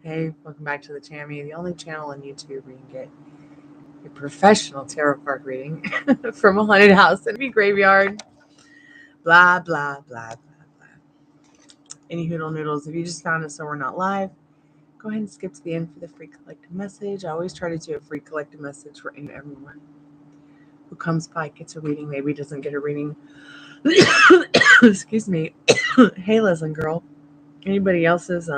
Hey, welcome back to the Tammy, the only channel on YouTube where you can get a professional tarot card reading from a haunted house and a graveyard. Blah, blah, blah, blah, blah. Any hoodle noodles, if you just found us so we're not live, go ahead and skip to the end for the free collective message. I always try to do a free collective message for everyone who comes by, gets a reading, maybe doesn't get a reading. Excuse me. Hey, Leslie girl. Anybody else's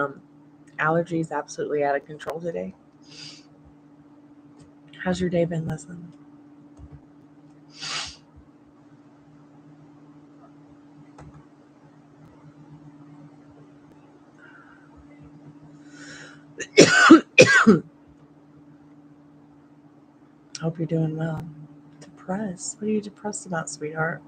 allergies absolutely out of control today? How's your day been, Leslie? Hope you're doing well. Depressed? What are you depressed about, sweetheart?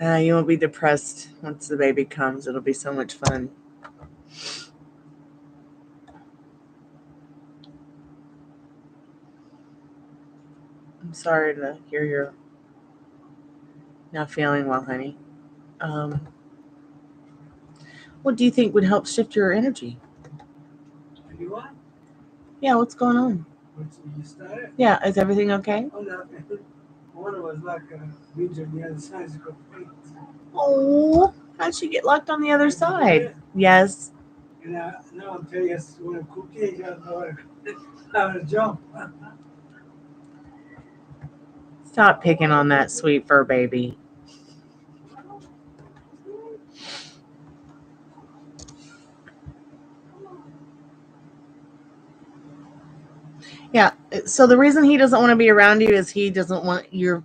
You won't be depressed once the baby comes. It'll be so much fun. I'm sorry to hear you're not feeling well, honey. What do you think would help shift your energy? You what? Yeah, what's going on? You started? Yeah, is everything okay? Oh, no. One was like a region, the other side is complete. Oh, how'd she get locked on the other side? Yes. And now I'm telling you, when I'm cooking, you don't know how to jump. Stop picking on that sweet fur baby. Yeah, so the reason he doesn't want to be around you is he doesn't want your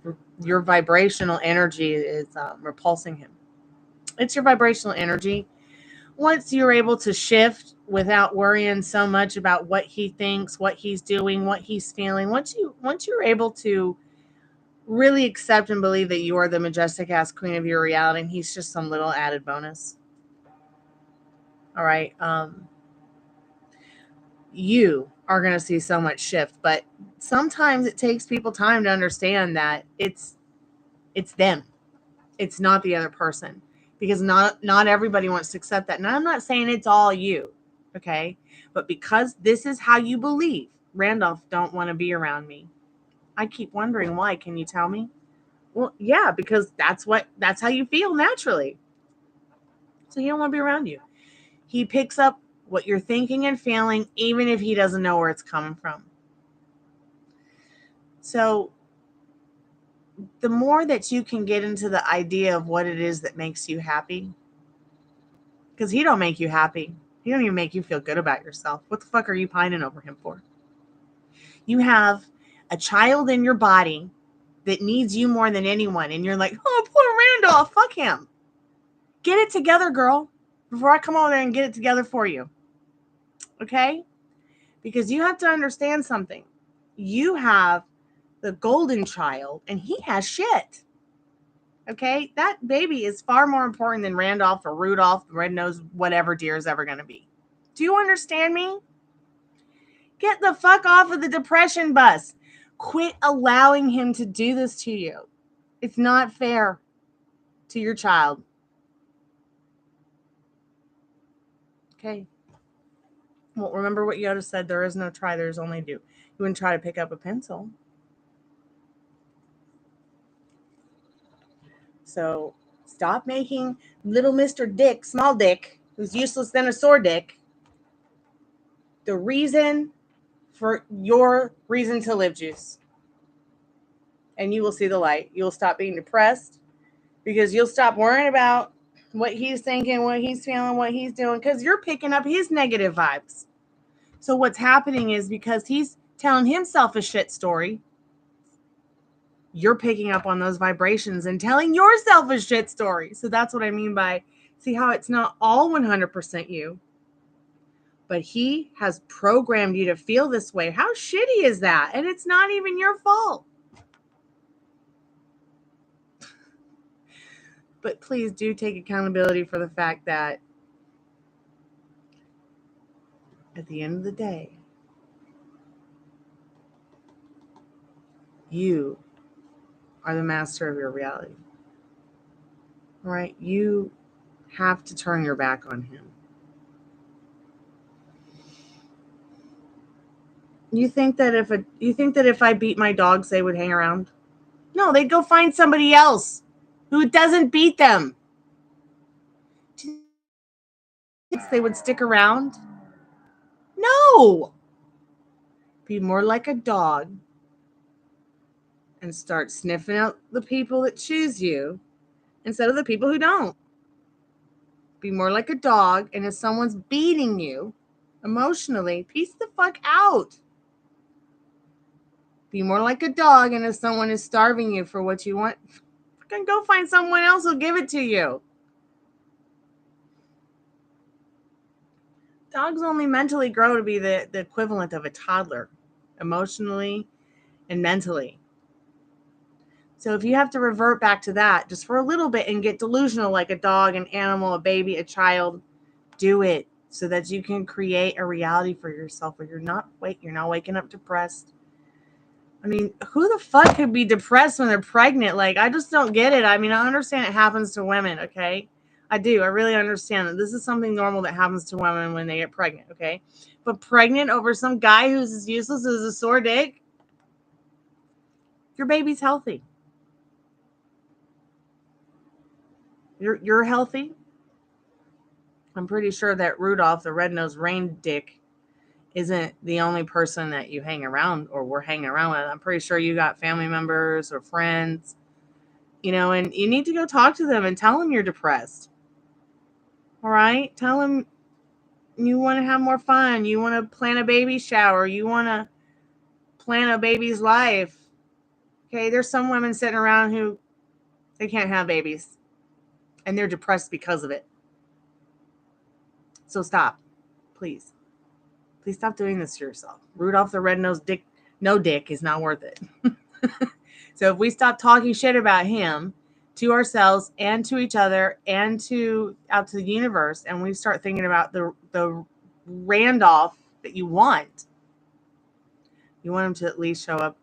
vibrational energy is repulsing him. It's your vibrational energy. Once you're able to shift without worrying so much about what he thinks, what he's doing, what he's feeling, once you're able to really accept and believe that you are the majestic ass queen of your reality and he's just some little added bonus. All right. You are going to see so much shift, but sometimes it takes people time to understand that it's them. It's not the other person, because not everybody wants to accept that. And I'm not saying it's all you, okay? But because this is how you believe, Randolph don't want to be around me. I keep wondering why. Can you tell me? Well, yeah, because that's how you feel naturally. So he don't want to be around you. He picks up what you're thinking and feeling, even if he doesn't know where it's coming from. So the more that you can get into the idea of what it is that makes you happy, because he don't make you happy. He don't even make you feel good about yourself. What the fuck are you pining over him for? You have a child in your body that needs you more than anyone, and you're like, oh, poor Randolph, fuck him. Get it together, girl, before I come over there and get it together for you. Okay? Because you have to understand something. You have the golden child, and he has shit. Okay? That baby is far more important than Randolph or Rudolph, the red-nosed whatever deer is ever going to be. Do you understand me? Get the fuck off of the depression bus. Quit allowing him to do this to you. It's not fair to your child. Okay? Well, remember what Yoda said, there is no try, there's only do. You wouldn't try to pick up a pencil. So stop making little Mr. Dick, small dick, who's useless than a sore dick, the reason for your reason to live juice. And you will see the light. You'll stop being depressed because you'll stop worrying about what he's thinking, what he's feeling, what he's doing, because you're picking up his negative vibes. So what's happening is because he's telling himself a shit story, you're picking up on those vibrations and telling yourself a shit story. So that's what I mean by, see how it's not all 100% you, but he has programmed you to feel this way. How shitty is that? And it's not even your fault. But please do take accountability for the fact that at the end of the day, you are the master of your reality. All right, you have to turn your back on him. You think that if I beat my dogs, they would hang around? No, they'd go find somebody else who doesn't beat them. They would stick around? No. Be more like a dog and start sniffing out the people that choose you instead of the people who don't. Be more like a dog, and if someone's beating you emotionally, peace the fuck out. Be more like a dog, and if someone is starving you for what you want, fucking go find someone else who'll give it to you. Dogs only mentally grow to be the equivalent of a toddler, emotionally and mentally. So if you have to revert back to that just for a little bit and get delusional like a dog, an animal, a baby, a child, do it so that you can create a reality for yourself where you're not waking up depressed. I mean, who the fuck could be depressed when they're pregnant? Like, I just don't get it. I mean, I understand it happens to women, okay? I do. I really understand that this is something normal that happens to women when they get pregnant, okay? But pregnant over some guy who's as useless as a sore dick? Your baby's healthy. You're healthy. I'm pretty sure that Rudolph the red-nosed rain dick isn't the only person that you hang around or were hanging around with. I'm pretty sure you got family members or friends, and you need to go talk to them and tell them you're depressed. All right? Tell them you want to have more fun. You want to plan a baby shower. You want to plan a baby's life. Okay? There's some women sitting around who they can't have babies and they're depressed because of it. So stop, please. Please stop doing this to yourself. Rudolph the red-nosed dick, no dick is not worth it. So if we stop talking shit about him to ourselves and to each other and out to the universe, and we start thinking about the Randolph that you want him to at least show up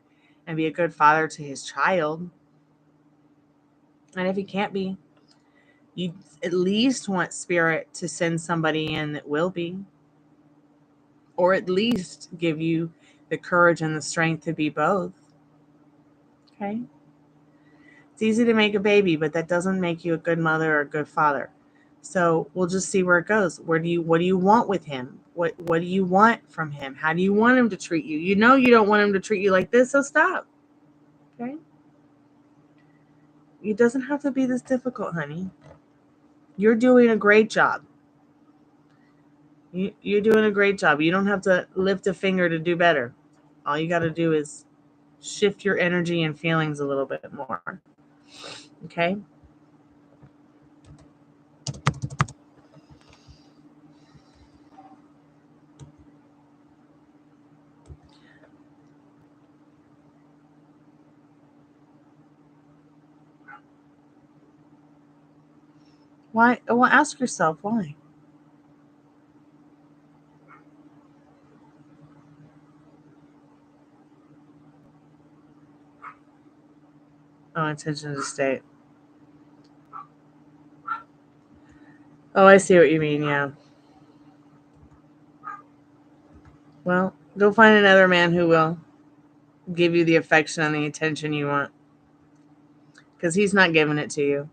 and be a good father to his child. And if he can't be, you at least want Spirit to send somebody in that will be, or at least give you the courage and the strength to be both. Okay? It's easy to make a baby, but that doesn't make you a good mother or a good father. So we'll just see where it goes. What do you want with him? What do you want from him? How do you want him to treat you? You know you don't want him to treat you like this, so stop. Okay? It doesn't have to be this difficult, honey. You're doing a great job. You're doing a great job. You don't have to lift a finger to do better. All you got to do is shift your energy and feelings a little bit more. Okay? Why? Well, ask yourself why. Oh, attention to state. Oh, I see what you mean, yeah. Well, go find another man who will give you the affection and the attention you want. Because he's not giving it to you.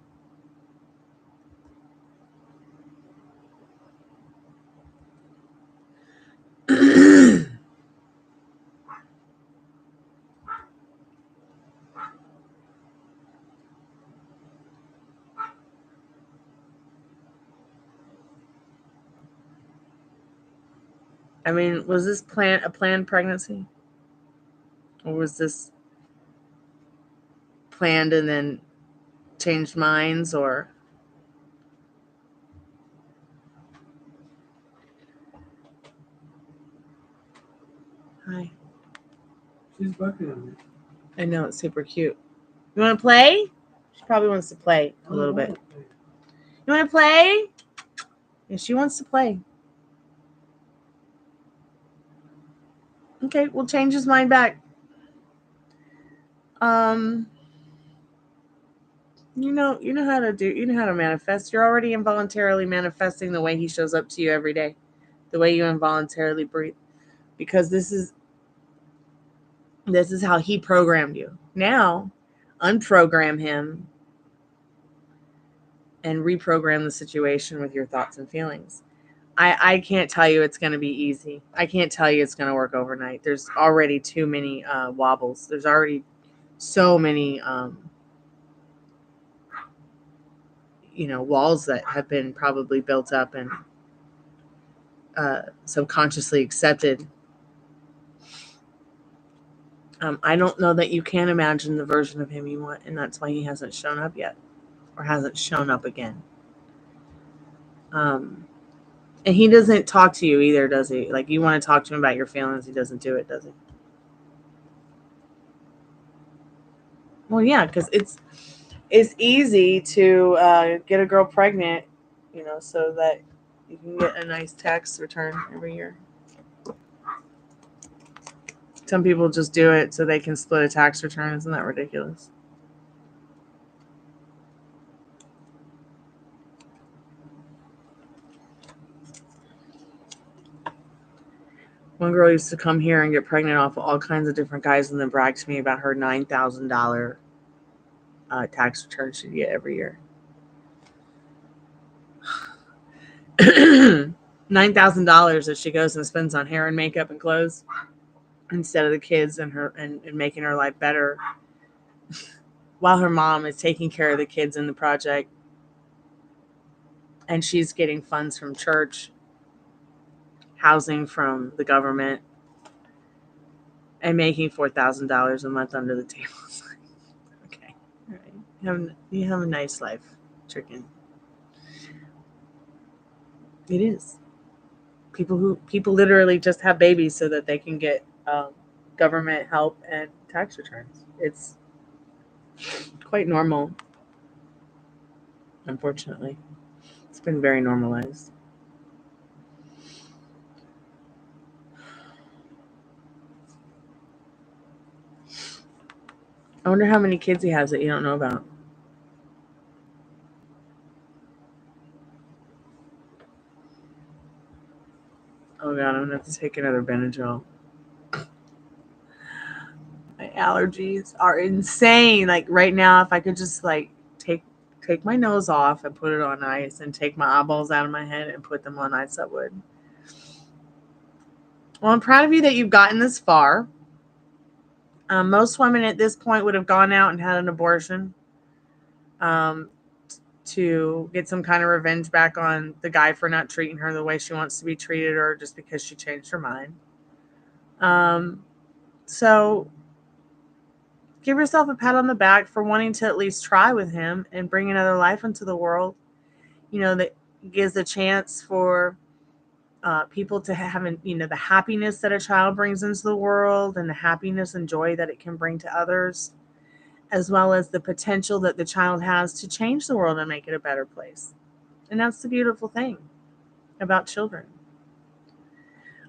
I mean, was this a planned pregnancy? Or was this planned and then changed minds, or hi. She's working on it. I know, it's super cute. You want to play? She probably wants to play a little bit. You want to play? Yeah, she wants to play. Okay, we'll change his mind back. You know how to do. You know how to manifest. You're already involuntarily manifesting the way he shows up to you every day, the way you involuntarily breathe, because this is how he programmed you. Now, unprogram him and reprogram the situation with your thoughts and feelings. I can't tell you it's going to be easy. I can't tell you it's going to work overnight. There's already too many wobbles. There's already so many, walls that have been probably built up and subconsciously accepted. I don't know that you can imagine the version of him you want, and that's why he hasn't shown up yet, or hasn't shown up again. And he doesn't talk to you either, does he? Like, you want to talk to him about your feelings, he doesn't do it, does he? Well, yeah, because it's easy to get a girl pregnant, so that you can get a nice tax return every year. Some people just do it so they can split a tax return. Isn't that ridiculous? One girl used to come here and get pregnant off of all kinds of different guys and then brag to me about her $9,000 tax return she'd get every year. $9,000 that she goes and spends on hair and makeup and clothes instead of the kids and making her life better, while her mom is taking care of the kids in the project, and she's getting funds from church, housing from the government, and making $4,000 a month under the table. Okay, all right. You have a nice life, chicken. It is. People literally just have babies so that they can get government help and tax returns. It's quite normal. Unfortunately, it's been very normalized. I wonder how many kids he has that you don't know about. Oh god, I'm gonna have to take another Benadryl. My allergies are insane. Like right now, if I could just take my nose off and put it on ice, and take my eyeballs out of my head and put them on ice, I would. Well, I'm proud of you that you've gotten this far. Most women at this point would have gone out and had an abortion, um, to get some kind of revenge back on the guy for not treating her the way she wants to be treated, or just because she changed her mind. So give yourself a pat on the back for wanting to at least try with him and bring another life into the world. That gives a chance for people to have, the happiness that a child brings into the world, and the happiness and joy that it can bring to others, as well as the potential that the child has to change the world and make it a better place. And that's the beautiful thing about children.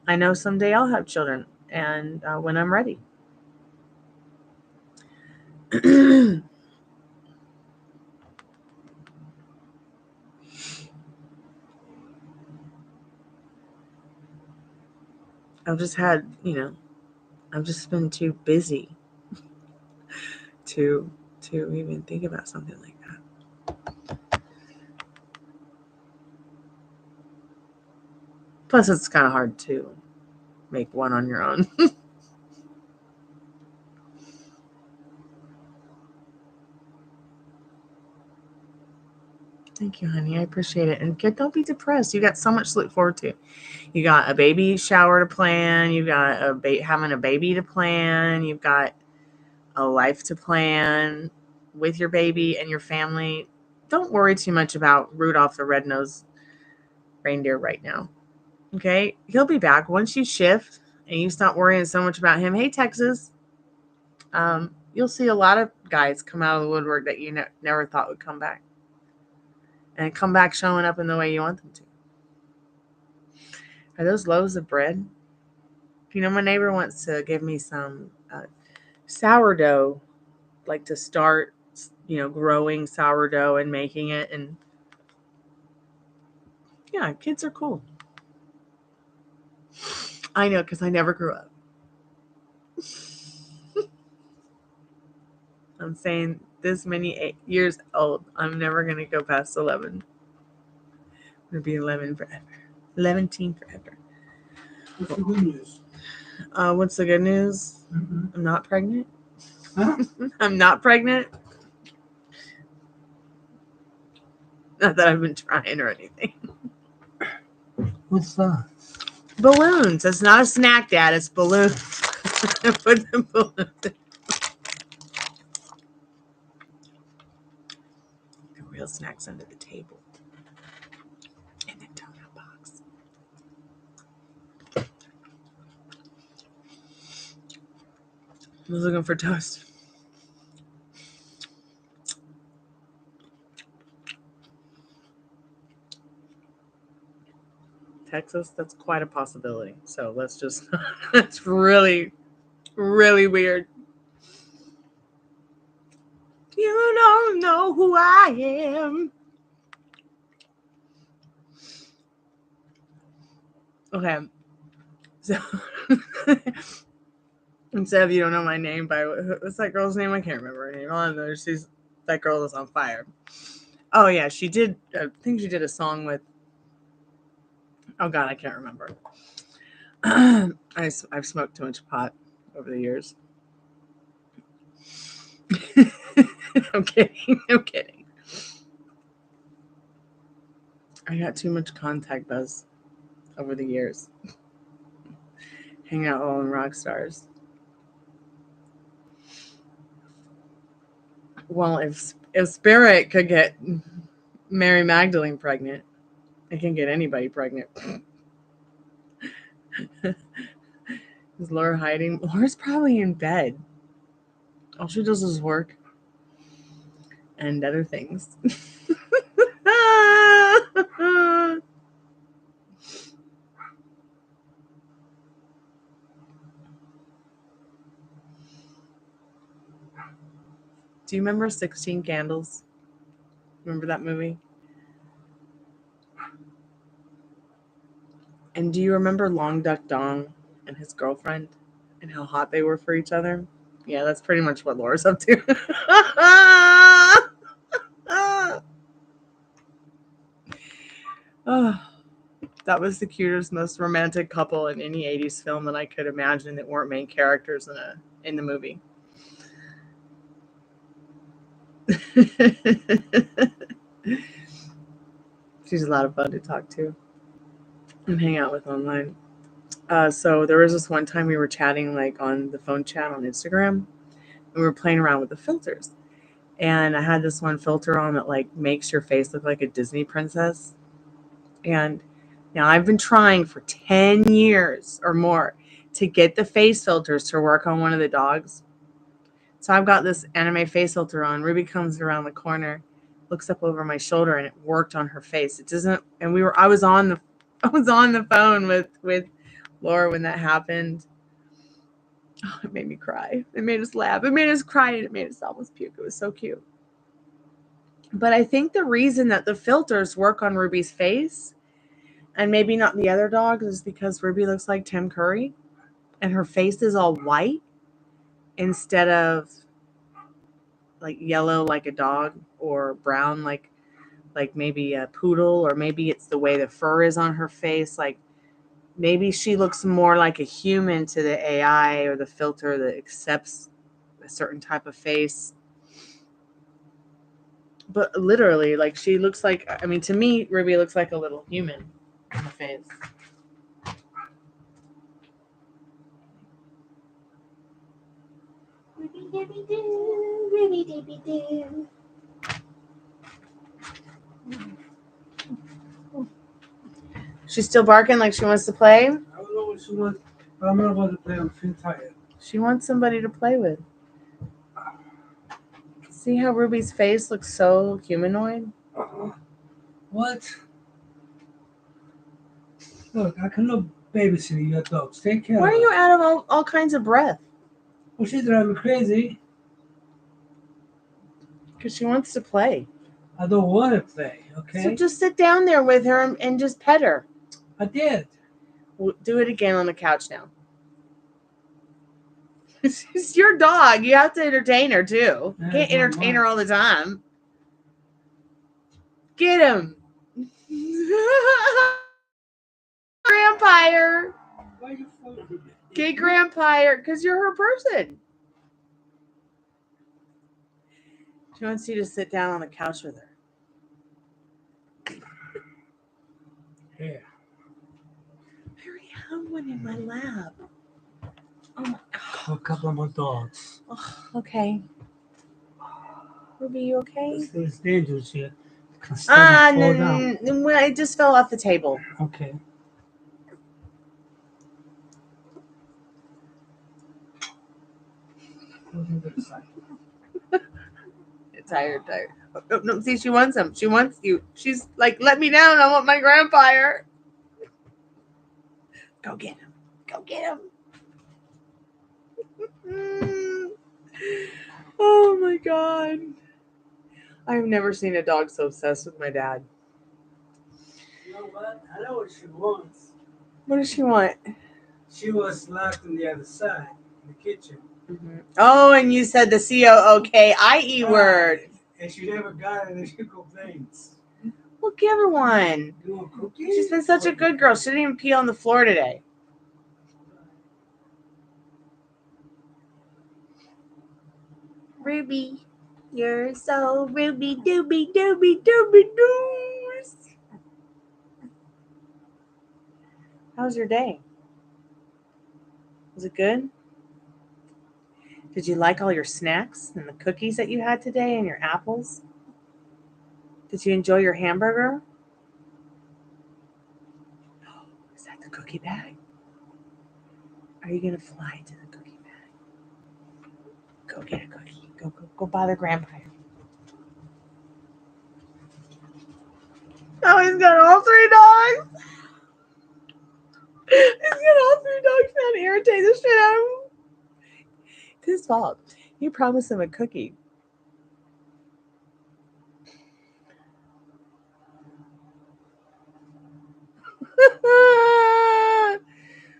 I know someday I'll have children, and when I'm ready. I've just had, I've just been too busy to even think about something like that. Plus, it's kind of hard to make one on your own. Thank you, honey. I appreciate it. And don't be depressed. You got so much to look forward to. You got a baby shower to plan. You got having a baby to plan. You've got a life to plan with your baby and your family. Don't worry too much about Rudolph the Red-Nosed Reindeer right now. Okay? He'll be back once you shift and you stop worrying so much about him. Hey, Texas. You'll see a lot of guys come out of the woodwork that you never thought would come back. And come back showing up in the way you want them to. Are those loaves of bread? My neighbor wants to give me some sourdough, like to start, growing sourdough and making it. And yeah, kids are cool. I know, because I never grew up. I'm saying this many years old, I'm never going to go past 11. I'm going to be 11 forever. 11 forever. What's the good news? What's the good news? Mm-hmm. I'm not pregnant. Huh? I'm not pregnant. Not that I've been trying or anything. What's that? Balloons. It's not a snack, Dad. It's balloons. Put the balloons in. The real snacks under the table. In the donut box. I was looking for toast. Texas, that's quite a possibility. So let's just, that's really, really weird. You don't know who I am. Okay. So, instead of you don't know my name, by what's that girl's name? I can't remember her name. All I know is that girl is on fire. Oh, yeah. She did, I think she did a song with, oh, God, I can't remember. I've smoked too much pot over the years. I'm kidding. I'm kidding. I got too much contact buzz over the years. Hang out all in rock stars. Well, if Spirit could get Mary Magdalene pregnant, it can get anybody pregnant. Is Laura hiding? Laura's probably in bed. All she does is work and other things. Do you remember 16 Candles? Remember that movie? And do you remember Long Duck Dong and his girlfriend and how hot they were for each other? Yeah, that's pretty much what Laura's up to. Oh, that was the cutest, most romantic couple in any 80s film that I could imagine that weren't main characters in the movie. She's a lot of fun to talk to and hang out with online. So there was this one time we were chatting like on the phone chat on Instagram, and we were playing around with the filters. And I had this one filter on that like makes your face look like a Disney princess. And now I've been trying for 10 years or more to get the face filters to work on one of the dogs. So I've got this anime face filter on. Ruby comes around the corner, looks up over my shoulder, and it worked on her face. It doesn't, and I was on the phone with Laura when that happened. Oh, it made me cry. It made us laugh. It made us cry, and it made us almost puke. It was so cute. But I think the reason that the filters work on Ruby's face and maybe not the other dogs is because Ruby looks like Tim Curry and her face is all white instead of like yellow like a dog or brown like maybe a poodle, or maybe it's the way the fur is on her face. Like maybe she looks more like a human to the AI or the filter that accepts a certain type of face. But literally, like she looks like, I mean, to me, Ruby looks like a little human in the face. She's still barking like she wants to play? I don't know what she wants, but I'm not about to play. I'm feeling tired. She wants somebody to play with. See how Ruby's face looks so humanoid? What? Look, I cannot babysit your dogs. Take care. Why are you out of all kinds of breath? Well, she's driving me crazy. Because she wants to play. I don't want to play, okay? So just sit down there with her and just pet her. I did. We'll do it again on the couch now. She's your dog. You have to entertain her too. You can't entertain her all the time. Get him. Grampire. Why are you following me? Get Grampire because you're her person. She wants you to sit down on the couch with her. Yeah. I already have one in my lap. Oh my God. A couple more dogs. Oh, okay. Ruby, you okay? It's dangerous here. No, it just fell off the table. Okay. Tired. Oh, no, see, she wants him. She wants you. She's like, let me down. I want my Grampire. Go get him. Go get him. Oh my God. I've never seen a dog so obsessed with my dad. You know what? I know what she wants. What does she want? She was locked on the other side, in the kitchen. Mm-hmm. Oh, and you said the COOKIE word. And she never got it, and she complains. Well, give her one. You want cookies? She's been such a good girl. She didn't even pee on the floor today. Ruby, you're so Ruby dooby dooby dooby doos. How was your day? Was it good? Did you like all your snacks and the cookies that you had today and your apples? Did you enjoy your hamburger? Oh, is that the cookie bag? Are you going to fly to the cookie bag? Go get a cookie. Go bother Grandpa. Oh, he's got all 3 dogs. He's got all 3 dogs trying to irritate the shit out of him. It's his fault. You promised him a cookie.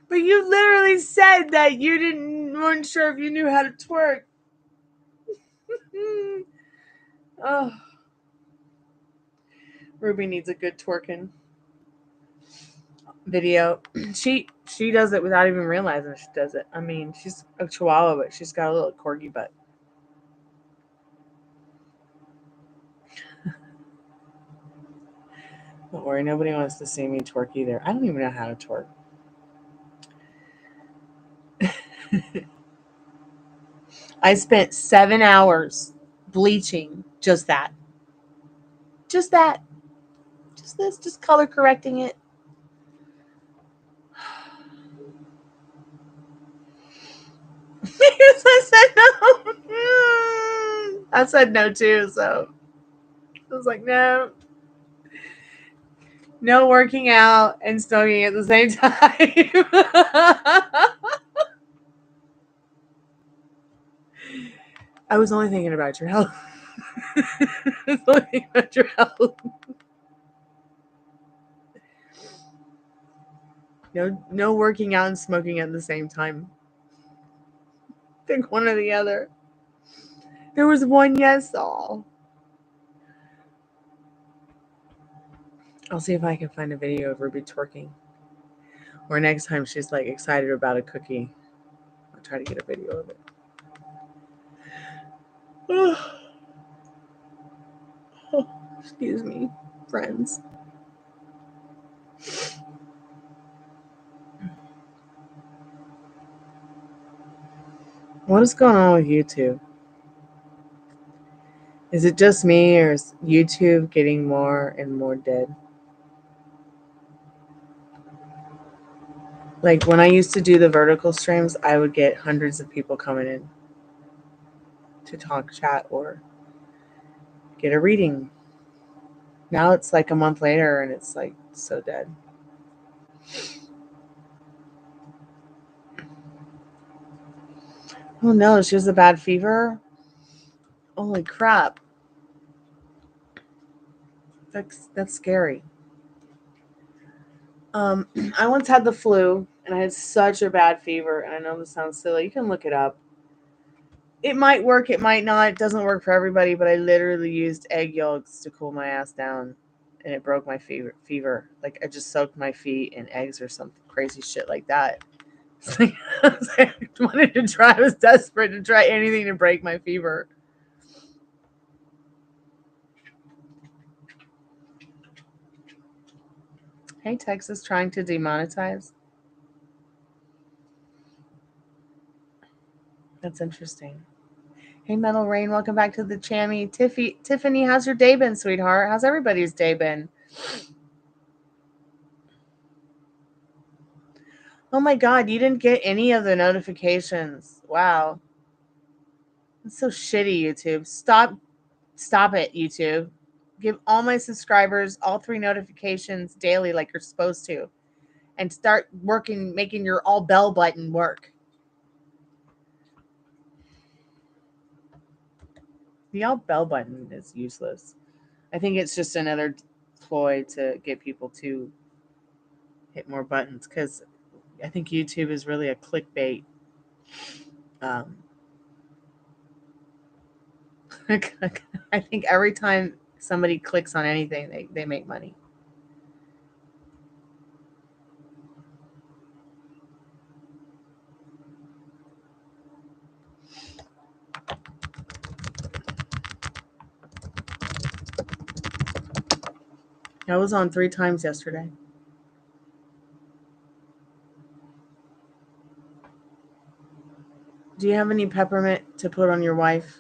But you literally said that you weren't sure if you knew how to twerk. Oh, Ruby needs a good twerking video. She does it without even realizing she does it. I mean, she's a chihuahua, but she's got a little corgi butt. Don't worry, nobody wants to see me twerk either. I don't even know how to twerk. I spent 7 hours bleaching just that. Just that. Just this, just color correcting it. Because I said no. I said no too, so I was like, no. No working out and smoking at the same time. I was only thinking about your health. I was only thinking about your health. No working out and smoking at the same time. Pick one or the other. There was one yes all. I'll see if I can find a video of Ruby twerking. Or next time she's like excited about a cookie, I'll try to get a video of it. Oh, excuse me, friends. What is going on with YouTube? Is it just me, or is YouTube getting more and more dead? Like when I used to do the vertical streams, I would get hundreds of people coming in to talk, chat, or get a reading. Now it's like a month later and it's like so dead. Oh no, she has a bad fever? Holy crap. That's scary. I once had the flu and I had such a bad fever, and I know this sounds silly. You can look it up. It might work, it might not. It doesn't work for everybody, but I literally used egg yolks to cool my ass down, and it broke my fever. Like I just soaked my feet in eggs or some crazy shit like that. I wanted to try. I was desperate to try anything to break my fever. Hey, Texas, trying to demonetize. That's interesting. Hey, Metal Rain, welcome back to the Chammy. Tiffany, how's your day been, sweetheart? How's everybody's day been? Oh my God, you didn't get any of the notifications. Wow. That's so shitty, YouTube. Stop it, YouTube. Give all my subscribers all 3 notifications daily like you're supposed to. And start making your all bell button work. The all bell button is useless. I think it's just another ploy to get people to hit more buttons, because I think YouTube is really a clickbait. Um, I think every time somebody clicks on anything, they make money. I was on 3 times yesterday. Do you have any peppermint to put on your wife?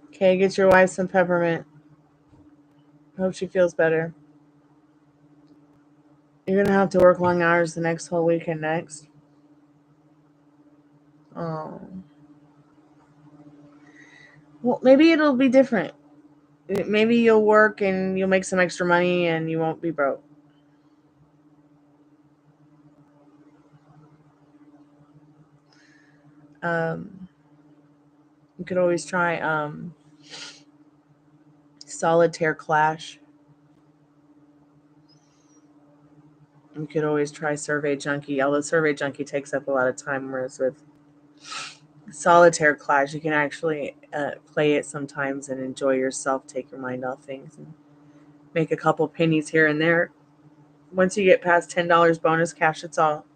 Okay, get your wife some peppermint. Hope she feels better. You're gonna have to work long hours the next whole weekend next. Oh. Well, maybe it'll be different. Maybe you'll work and you'll make some extra money and you won't be broke. Um, you could always try Solitaire Clash. You could always try Survey Junkie, although Survey Junkie takes up a lot of time, whereas with Solitaire Clash, you can actually play it sometimes and enjoy yourself, take your mind off things, and make a couple pennies here and there. Once you get past $10 bonus cash, it's all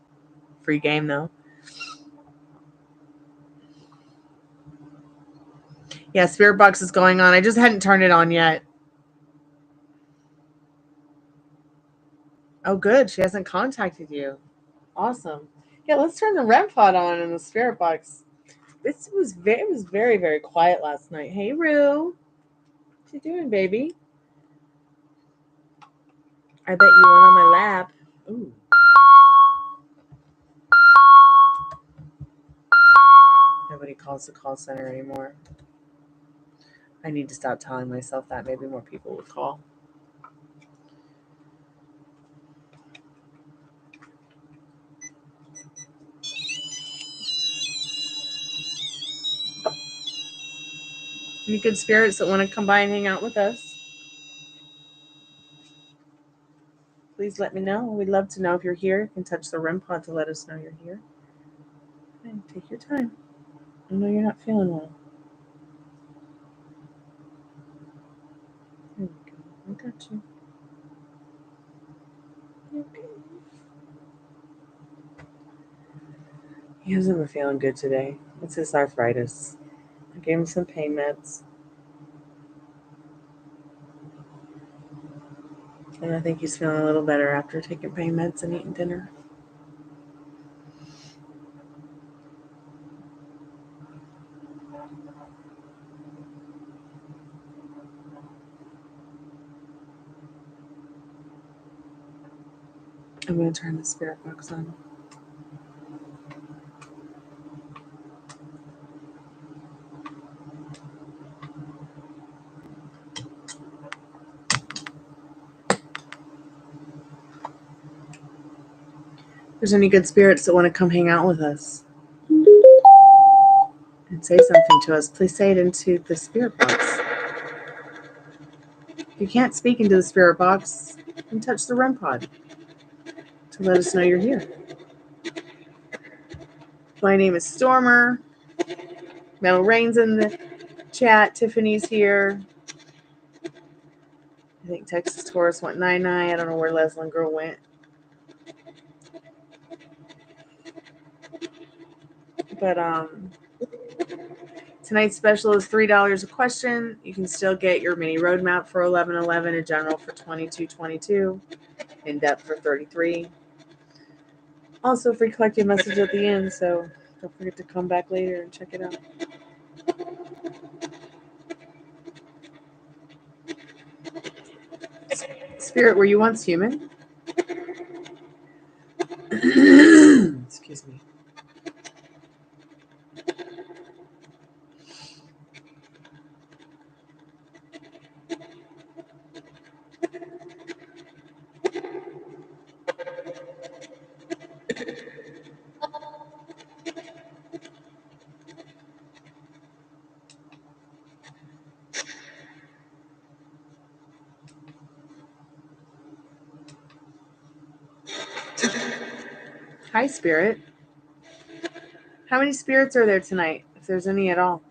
free game, though. Yeah, Spiritbox is going on. I just hadn't turned it on yet. Oh, good. She hasn't contacted you. Awesome. Yeah, let's turn the REmpod on in the Spiritbox. It was very, very quiet last night. Hey, Rue. What you doing, baby? I bet you went on my lap. Ooh. Nobody calls the call center anymore. I need to stop telling myself that. Maybe more people would call. Any good spirits that want to come by and hang out with us? Please let me know. We'd love to know if you're here. You can touch the REmpod to let us know you're here. And take your time. I know you're not feeling well. There we go. I got you. Okay. He hasn't been feeling good today. It's his arthritis. I gave him some pain meds. And I think he's feeling a little better after taking pain meds and eating dinner. I'm going to turn the Spiritbox on. If there's any good spirits that want to come hang out with us and say something to us, please say it into the Spiritbox. If you can't speak into the Spiritbox, then touch the REmpod to let us know you're here. My name is Stormer. Metal Rain's in the chat. Tiffany's here. I think Texas Taurus went 9-9. I don't know where Leslin Girl went. But tonight's special is $3 a question. You can still get your mini roadmap for $11.11, a general for $22.22, in depth for $33. Also, free collective message at the end, so don't forget to come back later and check it out. Spirit, were you once human? Excuse me. Hi, Spirit. How many spirits are there tonight, if there's any at all?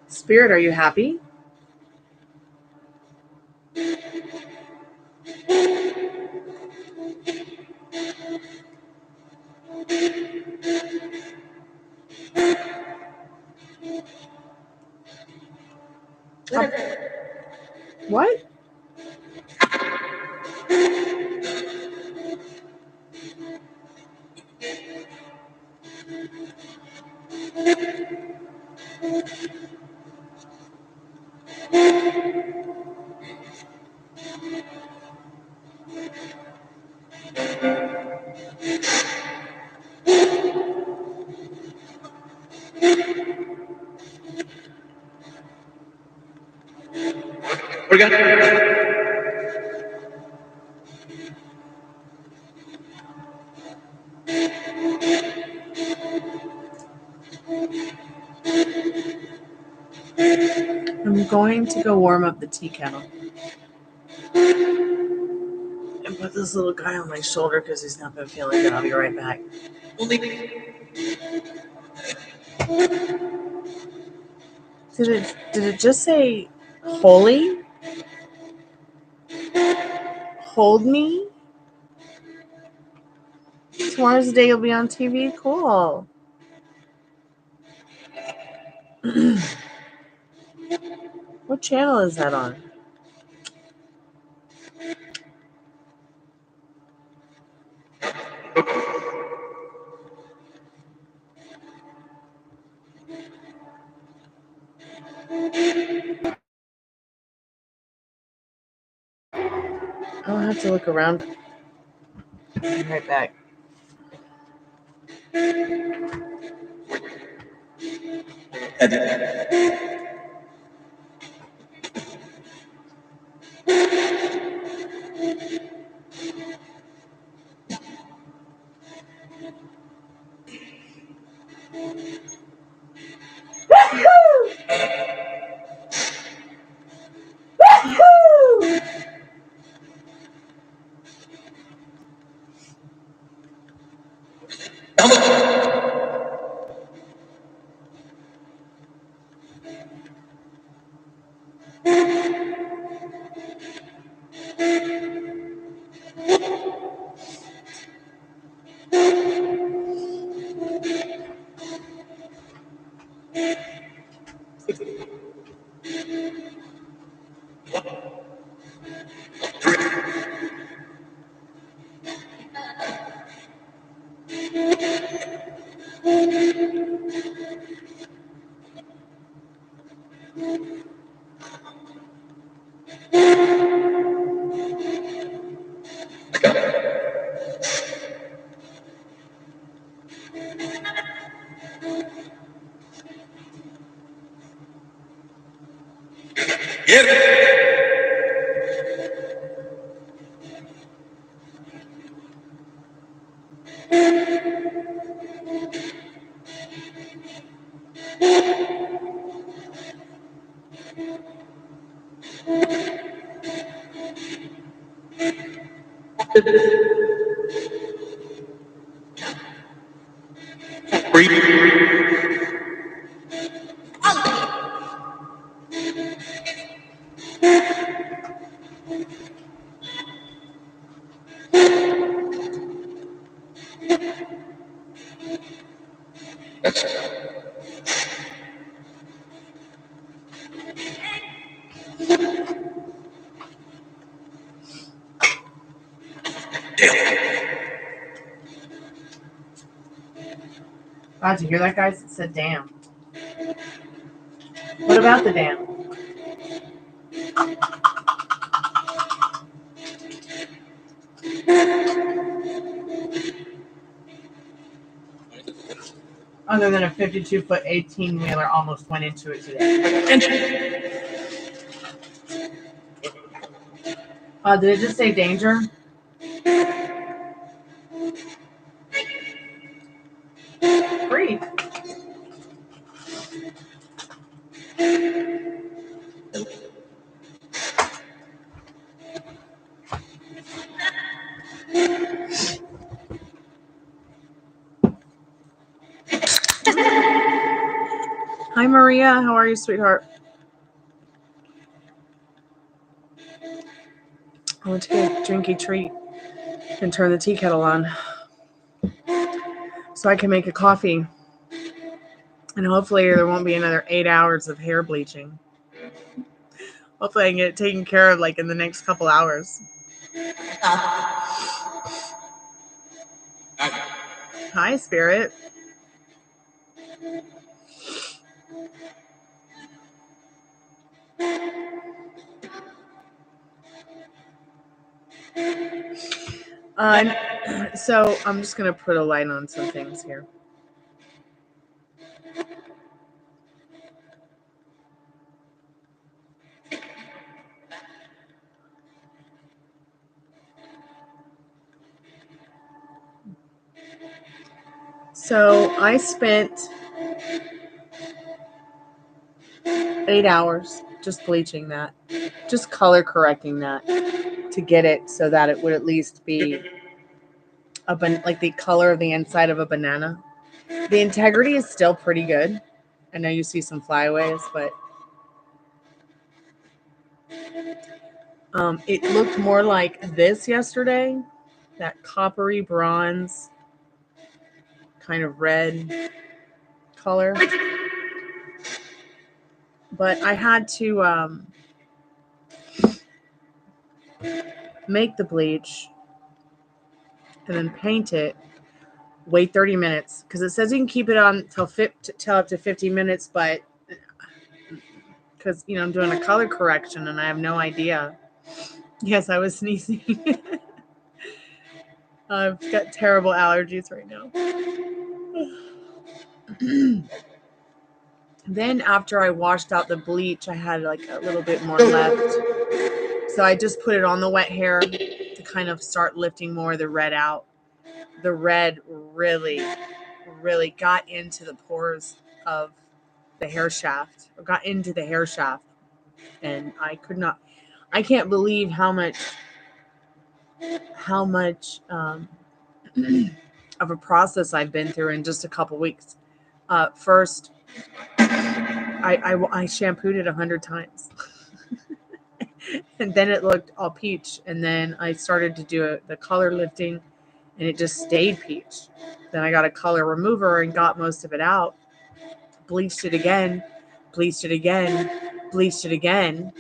Spirit, are you happy? What? We're good. I'm going to go warm up the tea kettle and put this little guy on my shoulder because he's not been feeling good. I'll be right back. Did it just say holy? Hold me? Tomorrow's the day you'll be on TV? Cool. What channel is that on? I'll have to look around. Be right back. Wow, did you hear that, guys? It said damn. What about the damn? Other than a 52-foot 18-wheeler almost went into it today. Did it just say danger? Breathe. Hi, Maria. How are you, sweetheart? I went to get a drinky treat and turn the tea kettle on so I can make a coffee. And hopefully there won't be another 8 hours of hair bleaching. Hopefully I can get it taken care of like in the next couple hours. Hi, Spirit. So I'm just going to put a light on some things here. So I spent 8 hours just bleaching that, just color correcting that to get it so that it would at least be like the color of the inside of a banana. The integrity is still pretty good. I know you see some flyaways, but it looked more like this yesterday, that coppery bronze kind of red color. But I had to make the bleach and then paint it. Wait 30 minutes because it says you can keep it on till up to 50 minutes, but because I'm doing a color correction and I have no idea. Yes, I was sneezing. I've got terrible allergies right now. Then after I washed out the bleach, I had like a little bit more left. So I just put it on the wet hair to kind of start lifting more of the red out. The red really, really got into the pores of the hair shaft, or got into the hair shaft. And I can't believe how much of a process I've been through in just a couple weeks. First, I shampooed it 100 times. And then it looked all peach. And then I started to do the color lifting, and it just stayed peach. Then I got a color remover and got most of it out. Bleached it again, bleached it again, bleached it again.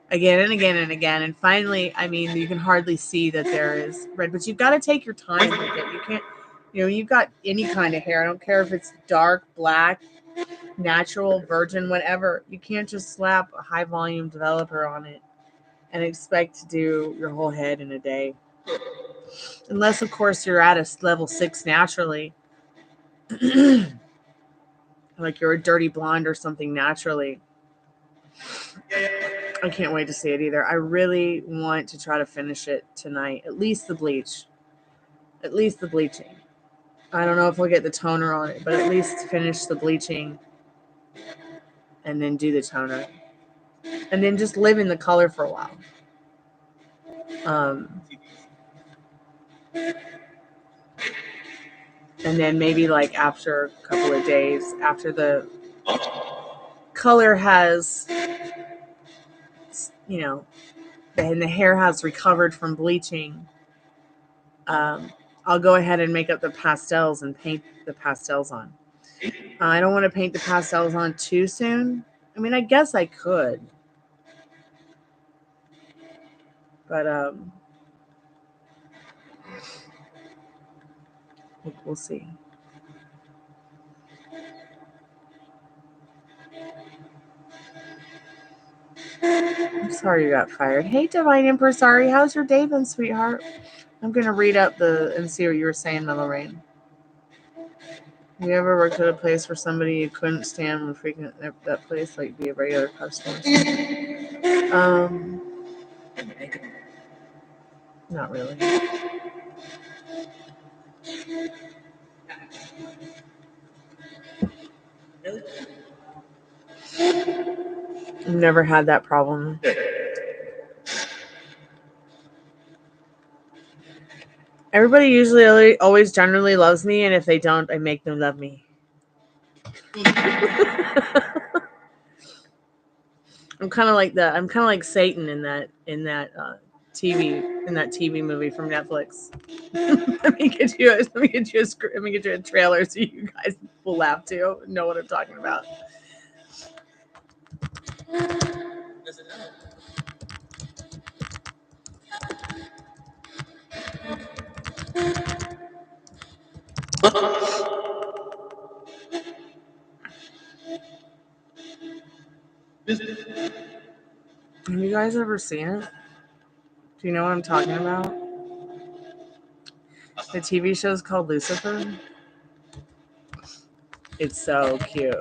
Again and again and again. And finally, I mean, you can hardly see that there is red, but you've got to take your time with it. You can't, you've got any kind of hair. I don't care if it's dark, black, natural, virgin, whatever. You can't just slap a high volume developer on it and expect to do your whole head in a day. Unless, of course, you're at a level 6 naturally. Like you're a dirty blonde or something naturally. I can't wait to see it either. I really want to try to finish it tonight. At least the bleach. At least the bleaching. I don't know if we'll get the toner on it, but at least finish the bleaching and then do the toner. And then just live in the color for a while. And then maybe like after a couple of days, after the color has, and the hair has recovered from bleaching, I'll go ahead and make up the pastels and paint the pastels on. I don't want to paint the pastels on too soon. I mean, I guess I could. But we'll see. I'm sorry you got fired. Hey, Divine Emperor, sorry. How's your day been, sweetheart? I'm going to read up and see what you were saying, Mellow Rain. You ever worked at a place where somebody you couldn't stand when frequent that place, like be a regular customer? Not really. I've never had that problem. Everybody usually always generally loves me, and if they don't, I make them love me. I'm kind of like Satan in that TV movie from Netflix. Let me get you a trailer so you guys will laugh too. Know what I'm talking about. Have you guys ever seen it? Do you know what I'm talking about? The TV show is called Lucifer. It's so cute.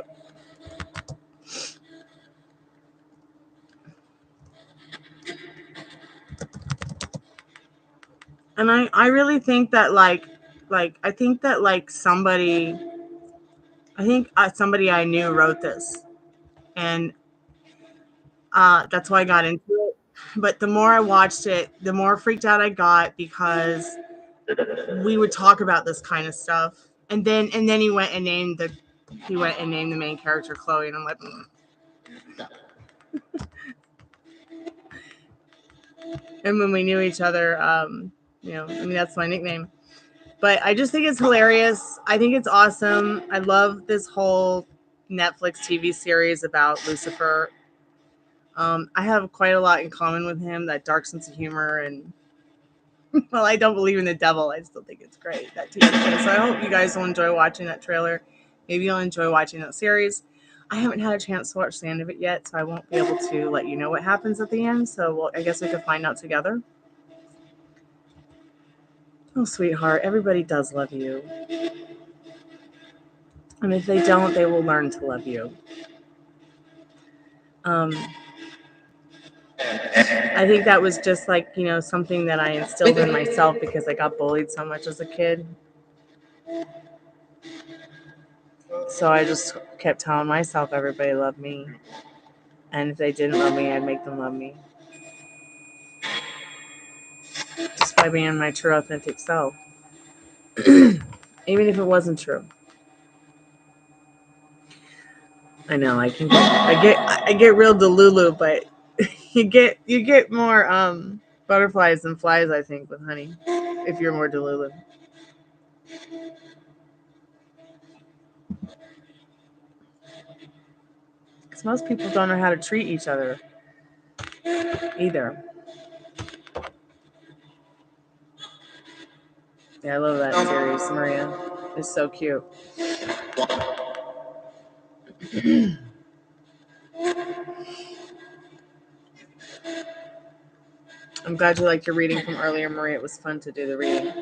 And I really think that somebody I knew wrote this, and that's why I got into it. But the more I watched it, the more freaked out I got, because we would talk about this kind of stuff. And then he went and named the main character Chloe, and I'm like, and when we knew each other, that's my nickname. But I just think it's hilarious. I think it's awesome. I love this whole Netflix TV series about Lucifer. I have quite a lot in common with him, that dark sense of humor, and well, I don't believe in the devil. I still think it's great, that TV show. So I hope you guys will enjoy watching that trailer. Maybe you'll enjoy watching that series. I haven't had a chance to watch the end of it yet, so I won't be able to let you know what happens at the end. So I guess we could find out together. Oh, sweetheart, everybody does love you. And if they don't, they will learn to love you. I think that was just like, something that I instilled in myself because I got bullied so much as a kid. So I just kept telling myself everybody loved me. And if they didn't love me, I'd make them love me. Just by being my true, authentic self. Even if it wasn't true. I know I get real delulu, but you get more butterflies than flies, I think, with honey, if you're more delulu. Because most people don't know how to treat each other either. Yeah, I love that series, Maria. It's so cute. I'm glad you liked your reading from earlier, Maria. It was fun to do the reading.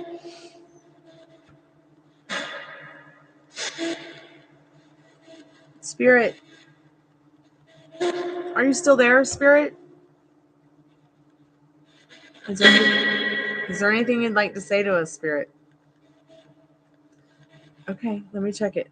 Spirit. Are you still there, Spirit? Is there anything you'd like to say to us, Spirit? Okay, let me check it.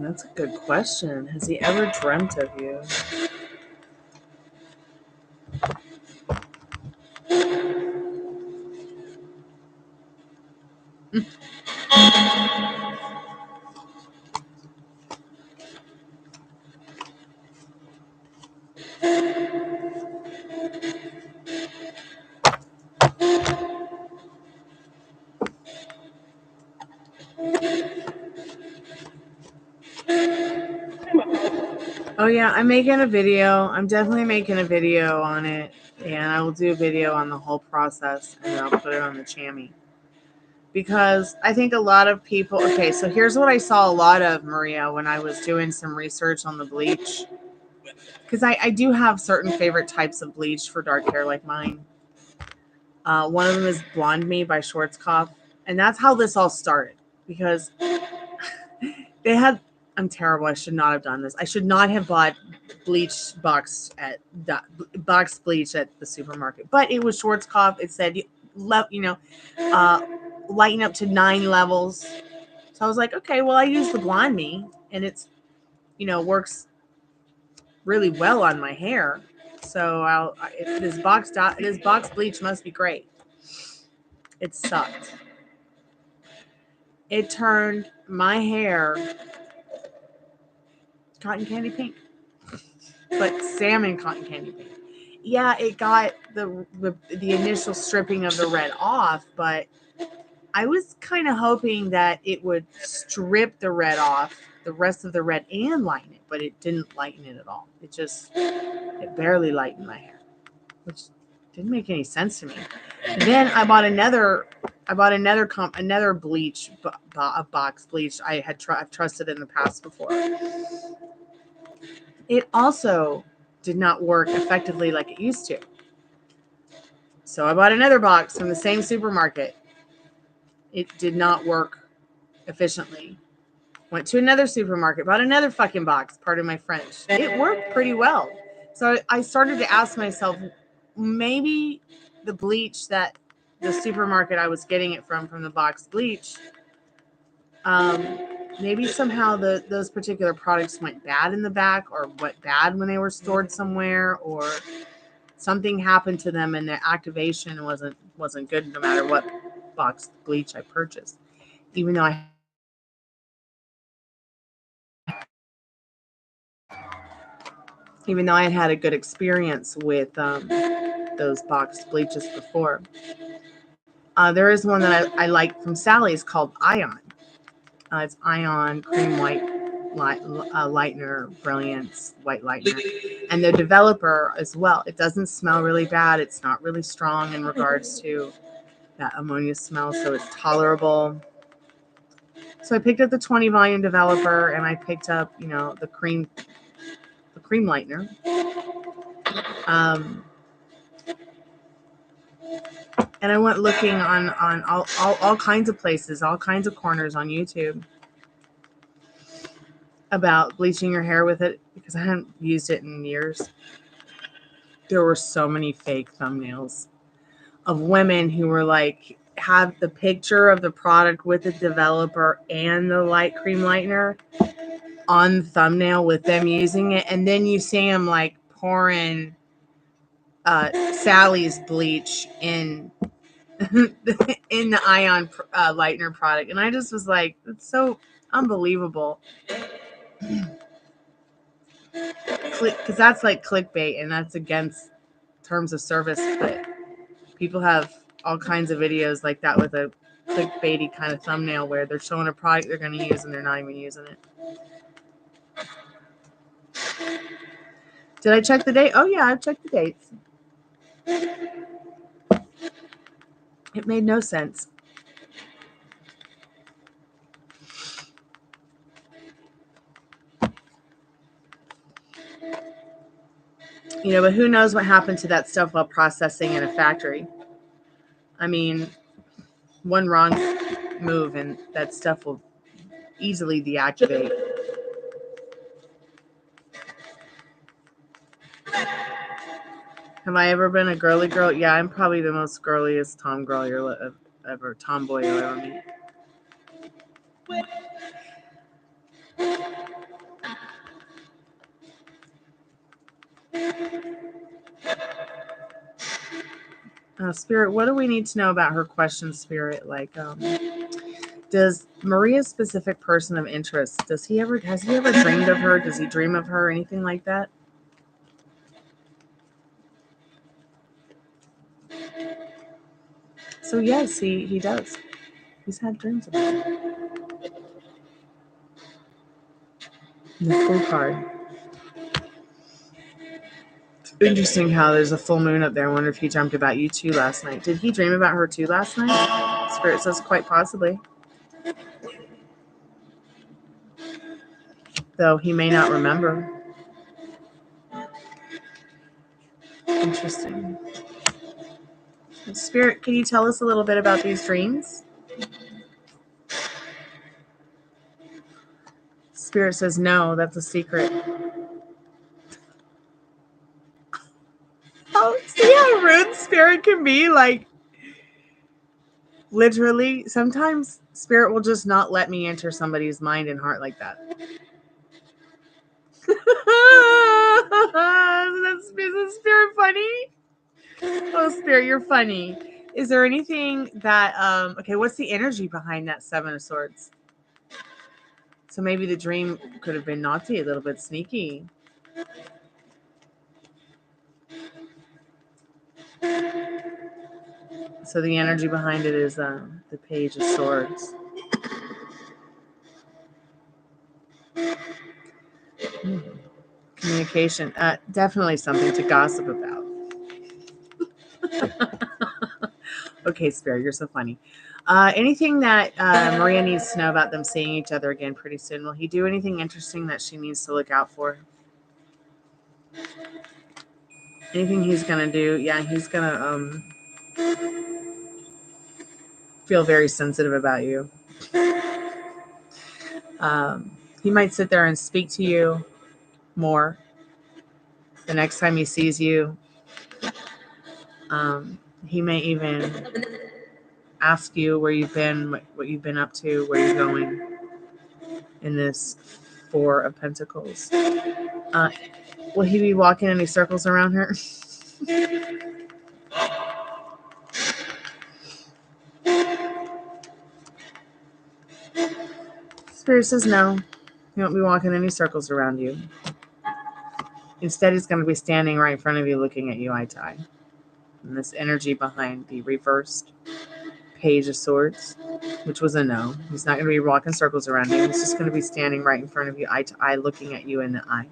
That's a good question. Has he ever dreamt of you? Oh yeah, I'm making a video. I'm definitely making a video on it, and I will do a video on the whole process, and then I'll put it on the Chammy. Because I think a lot of people... Okay, so here's what I saw a lot of, Maria, when I was doing some research on the bleach. Because I do have certain favorite types of bleach for dark hair like mine. One of them is Blonde Me by Schwarzkopf. And that's how this all started. Because they had... I'm terrible. I should not have done this. I should not have bought bleach box bleach at the supermarket. But it was Schwarzkopf. It said, lighten up to 9 levels. So I was like, okay, well, I use the Blonde Me, and it's, works really well on my hair. So this box bleach must be great. It sucked. It turned my hair cotton candy pink, but salmon cotton candy pink. Yeah, it got the initial stripping of the red off, but I was kind of hoping that it would strip the red off, the rest of the red, and lighten it, but it didn't lighten it at all. It barely lightened my hair, which didn't make any sense to me. And then I bought another bleach, box bleach I've trusted in the past before. It also did not work effectively like it used to. So I bought another box from the same supermarket. It did not work efficiently. Went to another supermarket, bought another fucking box, pardon my French. It worked pretty well. So I started to ask myself, maybe the bleach that the supermarket I was getting it from the box bleach, maybe somehow those particular products went bad in the back, or went bad when they were stored somewhere, or something happened to them and their activation wasn't good no matter what box bleach I purchased. Even though I had a good experience with those boxed bleaches before. There is one that I like from Sally's called Ion. It's Ion Cream White Lightener, Brilliance White Lightener. And the developer as well. It doesn't smell really bad. It's not really strong in regards to that ammonia smell, so it's tolerable. So I picked up the 20 volume developer, and I picked up, the cream lightener. And I went looking on all kinds of places, all kinds of corners on YouTube about bleaching your hair with it, because I hadn't used it in years. There were so many fake thumbnails of women who were like, have the picture of the product with the developer and the light cream lightener on the thumbnail with them using it, and then you see them like pouring Sally's bleach in in the Ion lightener product, and I just was like, it's so unbelievable. Because that's like clickbait, and that's against terms of service, but people have all kinds of videos like that with a clickbaity kind of thumbnail where they're showing a product they're going to use and they're not even using it. Did I check the date? Oh yeah, I checked the dates. It made no sense. But who knows what happened to that stuff while processing in a factory? I mean, one wrong move and that stuff will easily deactivate. Have I ever been a girly girl? Yeah, I'm probably the most girliest tomboy you'll ever meet. Spirit, what do we need to know about her question, Spirit? Like, does Maria's specific person of interest, has he ever dreamed of her? Does he dream of her? Anything like that? So yes, he does. He's had dreams of her. The Fool card. It's interesting how there's a full moon up there. I wonder if he dreamt about you too last night. Did he dream about her too last night? Spirit says quite possibly. Though he may not remember. Interesting. Spirit, can you tell us a little bit about these dreams? Spirit says no, that's a secret. Oh, see how rude Spirit can be? Like, literally, sometimes Spirit will just not let me enter somebody's mind and heart like that. Is Spirit funny? Oh, Spirit, you're funny. Is there anything that, okay, what's the energy behind that Seven of Swords? So maybe the dream could have been naughty, a little bit sneaky. So the energy behind it is the Page of Swords. Communication, definitely something to gossip about. Okay, Spirit, you're so funny. Anything that Maria needs to know about them seeing each other again pretty soon? Will he do anything interesting that she needs to look out for? Anything he's going to do? Yeah, he's going to feel very sensitive about you. He might sit there and speak to you more the next time he sees you. He may even ask you where you've been, what you've been up to, where you're going. in this Four of Pentacles. Will he be walking any circles around her? Spirit says no. He won't be walking any circles around you. Instead, he's going to be standing right in front of you looking at you eye to eye. And this energy behind the reversed Page of Swords, which was a no. He's not going to be walking circles around you. He's just going to be standing right in front of you eye to eye looking at you in the eye.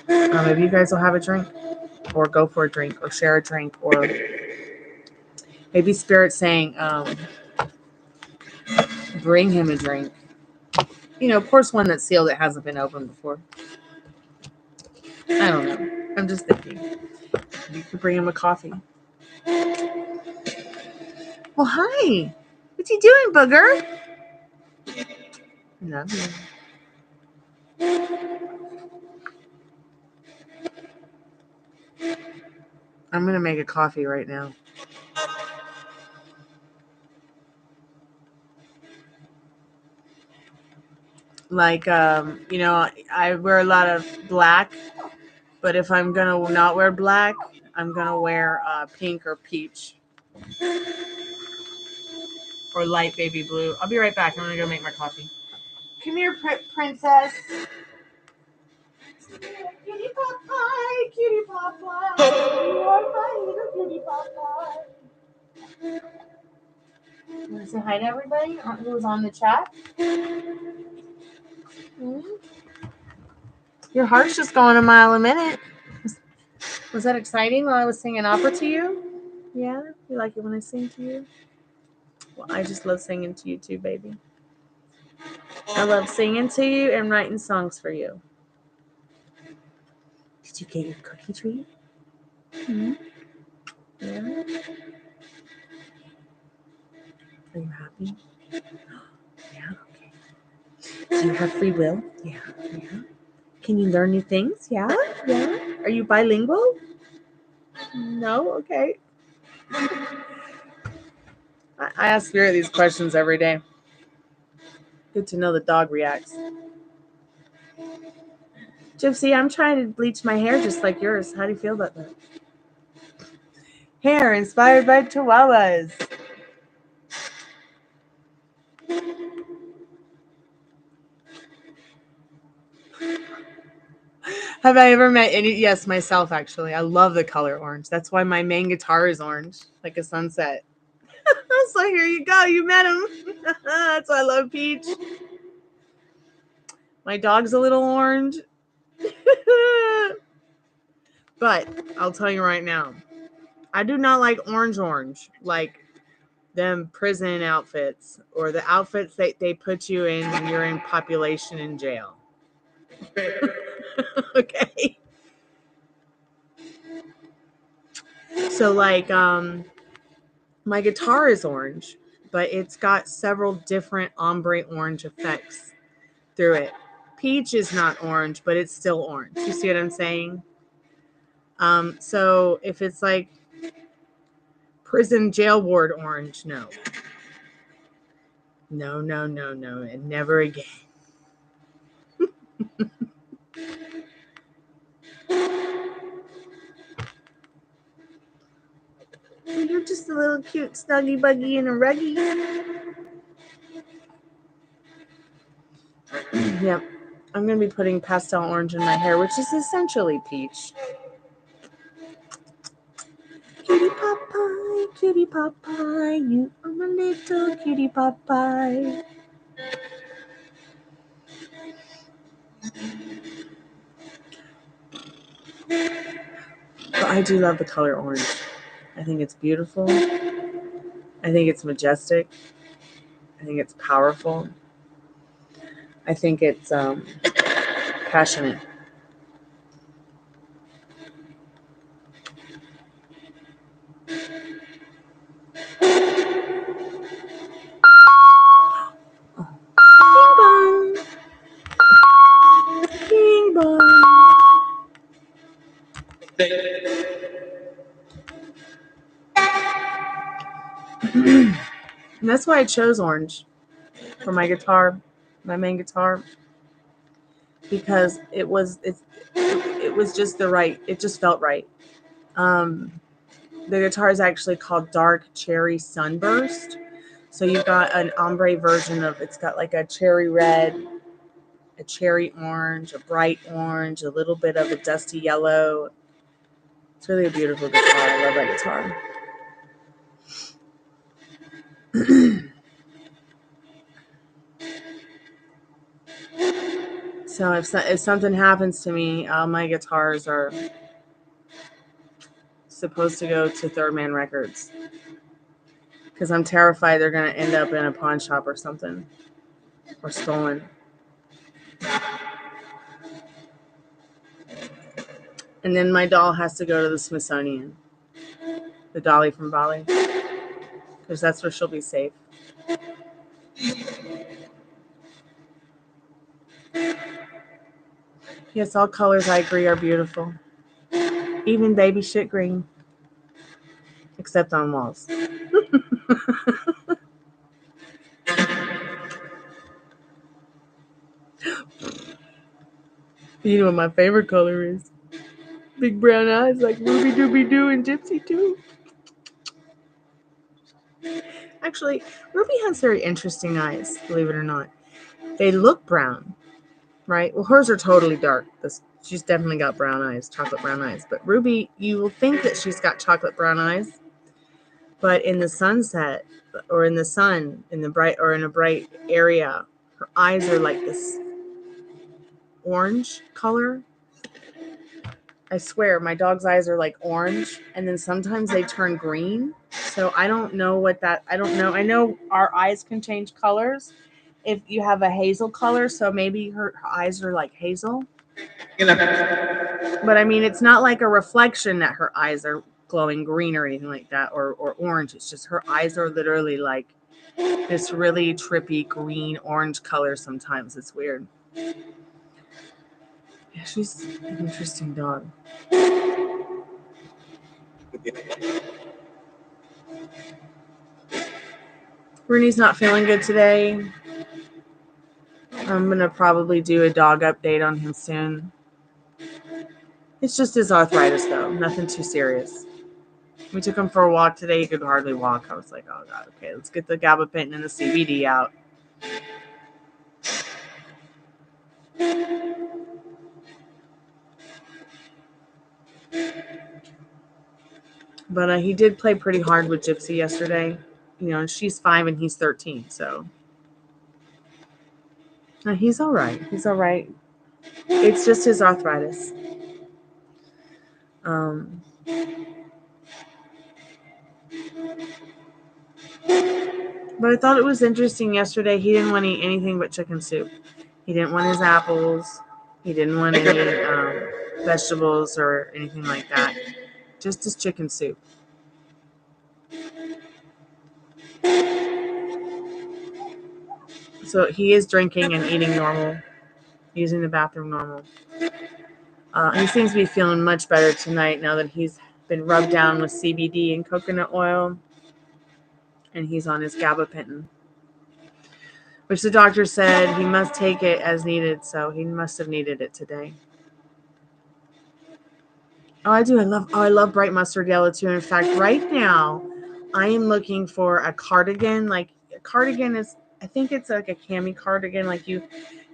Maybe you guys will have a drink or go for a drink or share a drink, or maybe Spirit saying, bring him a drink. You know, of course, one that's sealed that hasn't been opened before. I don't know. I'm just thinking. You could bring him a coffee. Well, hi. What you doing, booger? I love you. I'm going to make a coffee right now. Like, you know, I wear a lot of black, but if I'm going to not wear black, I'm going to wear pink or peach. Or light baby blue. I'll be right back. I'm going to go make my coffee. Come here, princess. Cutie pop pie, cutie pop pie. You are my little cutie pop pie. You want to say hi to everybody who was on the chat? Your heart's just going a mile a minute. Was that exciting while I was singing opera to you? Yeah? You like it when I sing to you? Well, I just love singing to you too, baby. I love singing to you and writing songs for you. Did you get your cookie treat? Mm-hmm. Yeah? Are you happy? Yeah, okay. Do you have free will? Yeah, yeah. Can you learn new things? Yeah, yeah. Are you bilingual? No? Okay. I ask Spirit these questions every day. Good to know the dog reacts. Gypsy, I'm trying to bleach my hair just like yours. How do you feel about that? Hair inspired by chihuahuas. Have I ever met any? Yes, myself, actually. I love the color orange. That's why my main guitar is orange, like a sunset. So here you go. You met him. That's why I love peach. My dog's a little orange. But I'll tell you right now, I do not like orange, like them prison outfits or the outfits that they put you in when you're in population in jail. Okay. So like my guitar is orange, but it's got several different ombre orange effects through it. Peach is not orange, but it's still orange. You see what I'm saying? So if it's like prison jail ward orange, no. No, and never again. You're just a little cute snuggy buggy and a ruggy. Yep. I'm going to be putting pastel orange in my hair, which is essentially peach. Cutie pop pie, you are my little cutie pop pie. But I do love the color orange. I think it's beautiful. I think it's majestic. I think it's powerful. I think it's passionate. Bing bong. And that's why I chose orange for my guitar, my main guitar. because it was just the right. It just felt right. The guitar is actually called Dark Cherry Sunburst. So you've got an ombre version of, it's got like a cherry red, a cherry orange, a bright orange, a little bit of a dusty yellow. It's really a beautiful guitar. I love that guitar. So if something happens to me, all my guitars are supposed to go to Third Man Records because I'm terrified they're going to end up in a pawn shop or something, or stolen. And then my doll has to go to the Smithsonian, the Dolly from Bali, because that's where she'll be safe. Yes, all colors, I agree, are beautiful. Even baby shit green. Except on walls. You know what my favorite color is? Big brown eyes like Ruby Dooby Doo and Gypsy too. Actually, Ruby has very interesting eyes, believe it or not. They look brown, right? Well, hers are totally dark. She's definitely got brown eyes, chocolate brown eyes. But Ruby, you will think that she's got chocolate brown eyes, but in the sunset or in the sun, in a bright area, her eyes are like this orange color. I swear, my dog's eyes are like orange, and then sometimes they turn green. So I don't know what that. I don't know. I know our eyes can change colors if you have a hazel color. So maybe her eyes are like hazel. But I mean, it's not like a reflection that her eyes are glowing green or anything like that, or orange. It's just her eyes are literally like this really trippy green orange color. Sometimes it's weird. Yeah, she's an interesting dog. Rooney's not feeling good today. I'm going to probably do a dog update on him soon. It's just his arthritis, though. Nothing too serious. We took him for a walk today. He could hardly walk. I was like, oh, God, okay, let's get the gabapentin and the CBD out. But he did play pretty hard with Gypsy yesterday. You know, she's 5 and he's 13, so. He's all right. He's all right. It's just his arthritis. But I thought it was interesting yesterday. He didn't want to eat anything but chicken soup. He didn't want his apples. He didn't want any vegetables or anything like that. Just his chicken soup. So he is drinking and eating normal, using the bathroom normal. He seems to be feeling much better tonight now that he's been rubbed down with CBD and coconut oil. And he's on his gabapentin, which the doctor said he must take it as needed. So he must have needed it today. Oh, I do. I love bright mustard yellow too. In fact, right now, I am looking for a cardigan. Like a cardigan is, I think it's like a cami cardigan.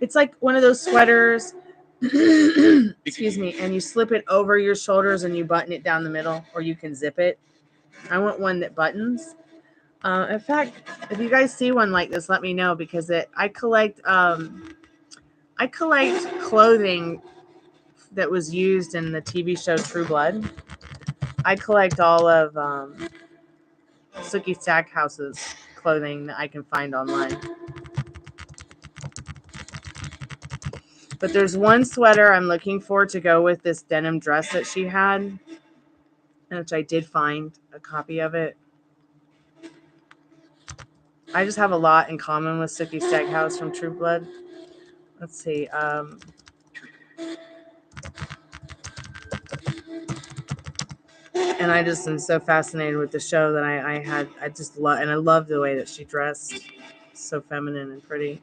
It's like one of those sweaters. Excuse me. And you slip it over your shoulders and you button it down the middle, or you can zip it. I want one that buttons. In fact, if you guys see one like this, let me know because I collect clothing that was used in the TV show True Blood. I collect all of Sookie Stackhouse's clothing that I can find online. But there's one sweater I'm looking for to go with this denim dress that she had, which I did find a copy of it. I just have a lot in common with Sookie Stackhouse from True Blood. Let's see. And I just am so fascinated with the show that I just love, and I love the way that she dressed. So feminine and pretty.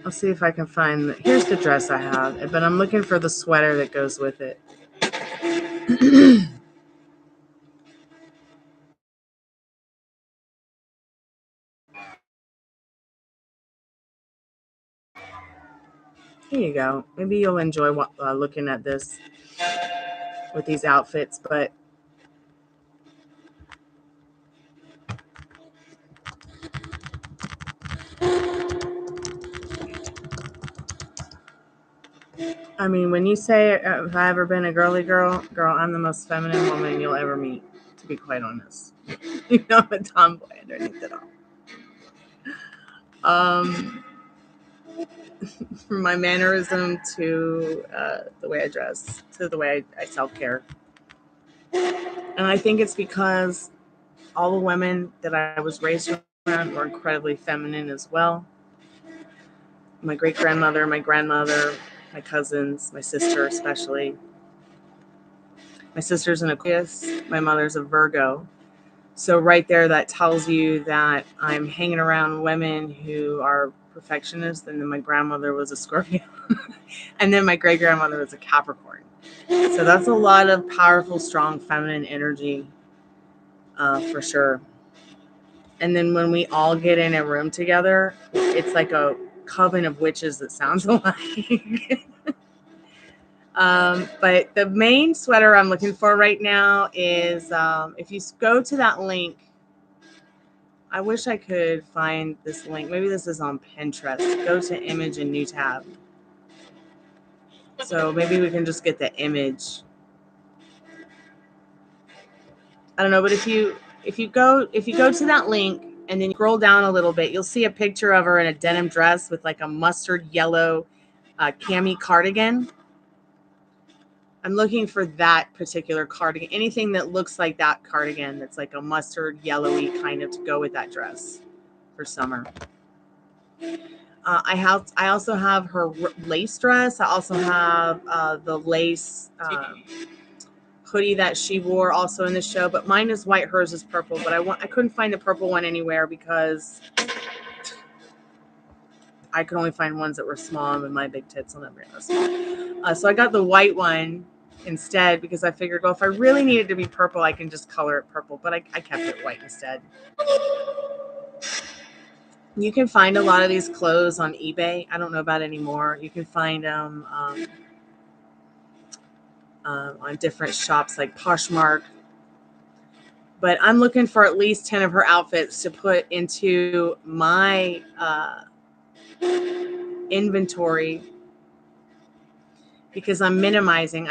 I'll see if I can find. Here's the dress I have, but I'm looking for the sweater that goes with it. Here you go. Maybe you'll enjoy looking at this with these outfits, but I mean, when you say, have I ever been a girly girl, I'm the most feminine woman you'll ever meet, to be quite honest. You know, I'm a tomboy underneath it all. From my mannerism to the way I dress, to the way I self-care. And I think it's because all the women that I was raised around were incredibly feminine as well. My great-grandmother, my grandmother, my cousins, my sister especially. My sister's an Aquarius, my mother's a Virgo. So right there, that tells you that I'm hanging around women who are perfectionists, and then my grandmother was a Scorpio, and then my great-grandmother was a Capricorn. So that's a lot of powerful, strong, feminine energy, for sure. And then when we all get in a room together, it's like a coven of witches that sounds alike. But the main sweater I'm looking for right now is, if you go to that link, I wish I could find this link. Maybe this is on Pinterest. Go to image and new tab. So maybe we can just get the image. I don't know, but if you go to that link and then you scroll down a little bit, you'll see a picture of her in a denim dress with like a mustard yellow cami cardigan. I'm looking for that particular cardigan. Anything that looks like that cardigan that's like a mustard yellowy kind of to go with that dress for summer. I also have her lace dress. I also have the lace hoodie that she wore also in the show, but mine is white, hers is purple. But I couldn't find the purple one anywhere because I could only find ones that were small, and my big tits will never get those small. So I got the white one instead because I figured, well, if I really need it to be purple, I can just color it purple. But I kept it white instead. You can find a lot of these clothes on eBay. I don't know about anymore. You can find them on different shops like Poshmark. But I'm looking for at least 10 of her outfits to put into my inventory because I'm minimizing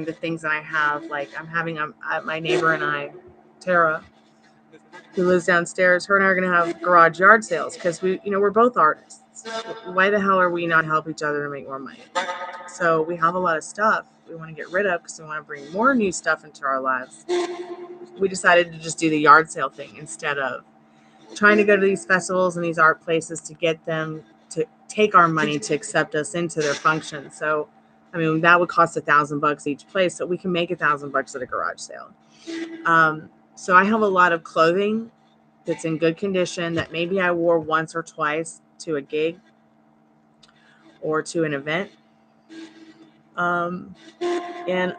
the things that I have. Like I'm having my neighbor and I, Tara, who lives downstairs, her and I are going to have garage yard sales because we're both artists. Why the hell are we not help each other to make more money? So we have a lot of stuff we want to get rid of because we want to bring more new stuff into our lives. We decided to just do the yard sale thing instead of trying to go to these festivals and these art places to get them to take our money to accept us into their function. So, I mean, that would cost $1,000 each place. So we can make $1,000 at a garage sale. So I have a lot of clothing that's in good condition that maybe I wore once or twice to a gig or to an event. And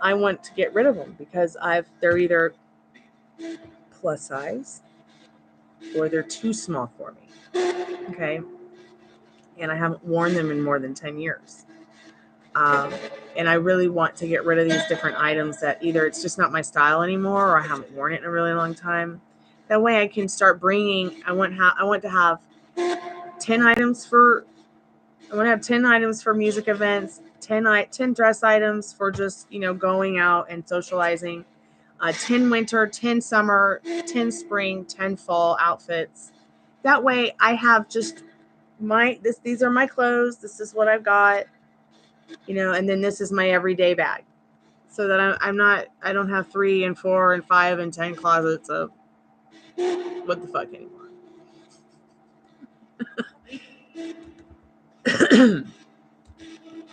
I want to get rid of them because they're either plus size or they're too small for me. Okay. And I haven't worn them in more than 10 years. And I really want to get rid of these different items that either it's just not my style anymore or I haven't worn it in a really long time. That way I can start bringing, I want to have 10 items for music events, 10 dress items for just, going out and socializing, 10 winter, 10 summer, 10 spring, 10 fall outfits. That way I have just these are my clothes. This is what I've got, and then this is my everyday bag. So that I don't have 3 and 4 and 5 and 10 closets of what the fuck anymore.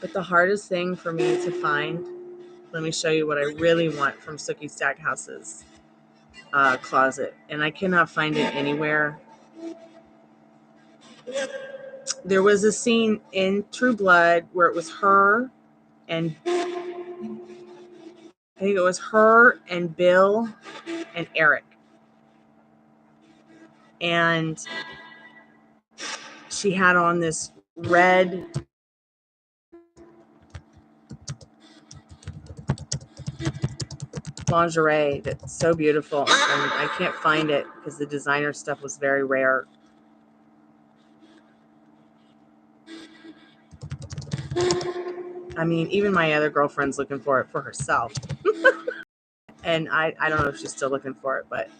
But the hardest thing for me to find, let me show you what I really want from Sookie Stackhouse's closet, and I cannot find it anywhere. There was a scene in True Blood where it was her and I think it was her and Bill and Eric. And she had on this red lingerie that's so beautiful. And I can't find it because the designer stuff was very rare. I mean, even my other girlfriend's looking for it for herself. And I don't know if she's still looking for it, but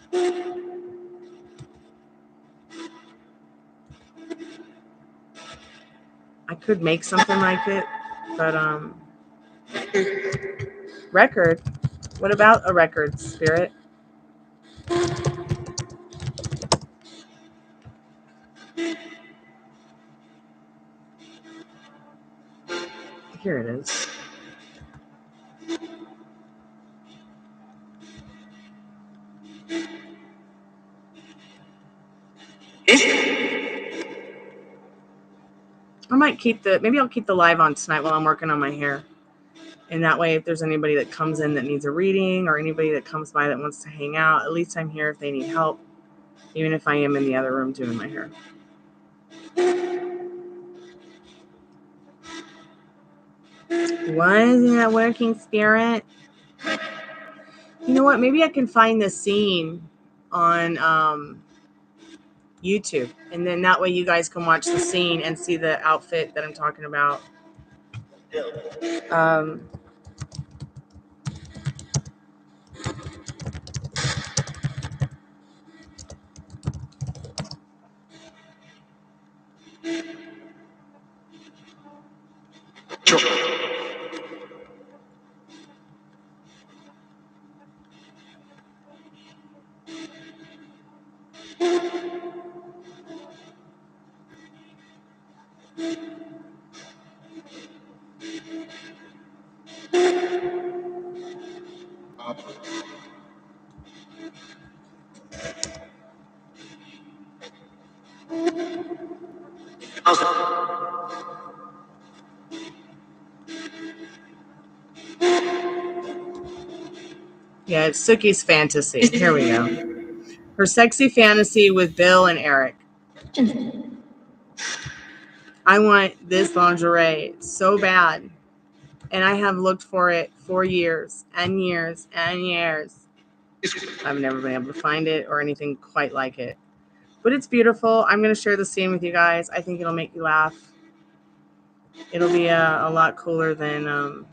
I could make something like it. But record. What about a record, Spirit? Here it is. I might maybe I'll keep the live on tonight while I'm working on my hair. And that way, if there's anybody that comes in that needs a reading or anybody that comes by that wants to hang out, at least I'm here if they need help, even if I am in the other room doing my hair. Why isn't that working, Spirit? You know what? Maybe I can find the scene on YouTube, and then that way you guys can watch the scene and see the outfit that I'm talking about. Yeah, it's Suki's fantasy. Here we go. Her sexy fantasy with Bill and Eric. I want this lingerie so bad. And I have looked for it for years and years and years. I've never been able to find it or anything quite like it. But it's beautiful. I'm going to share the scene with you guys. I think it'll make you laugh. It'll be a lot cooler than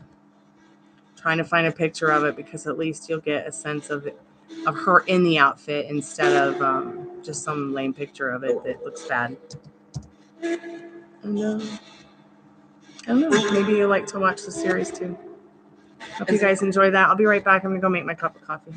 trying to find a picture of it, because at least you'll get a sense of her in the outfit instead of just some lame picture of it that looks bad. And I don't know. Maybe you like to watch the series too. Hope you guys enjoy that. I'll be right back. I'm going to go make my cup of coffee.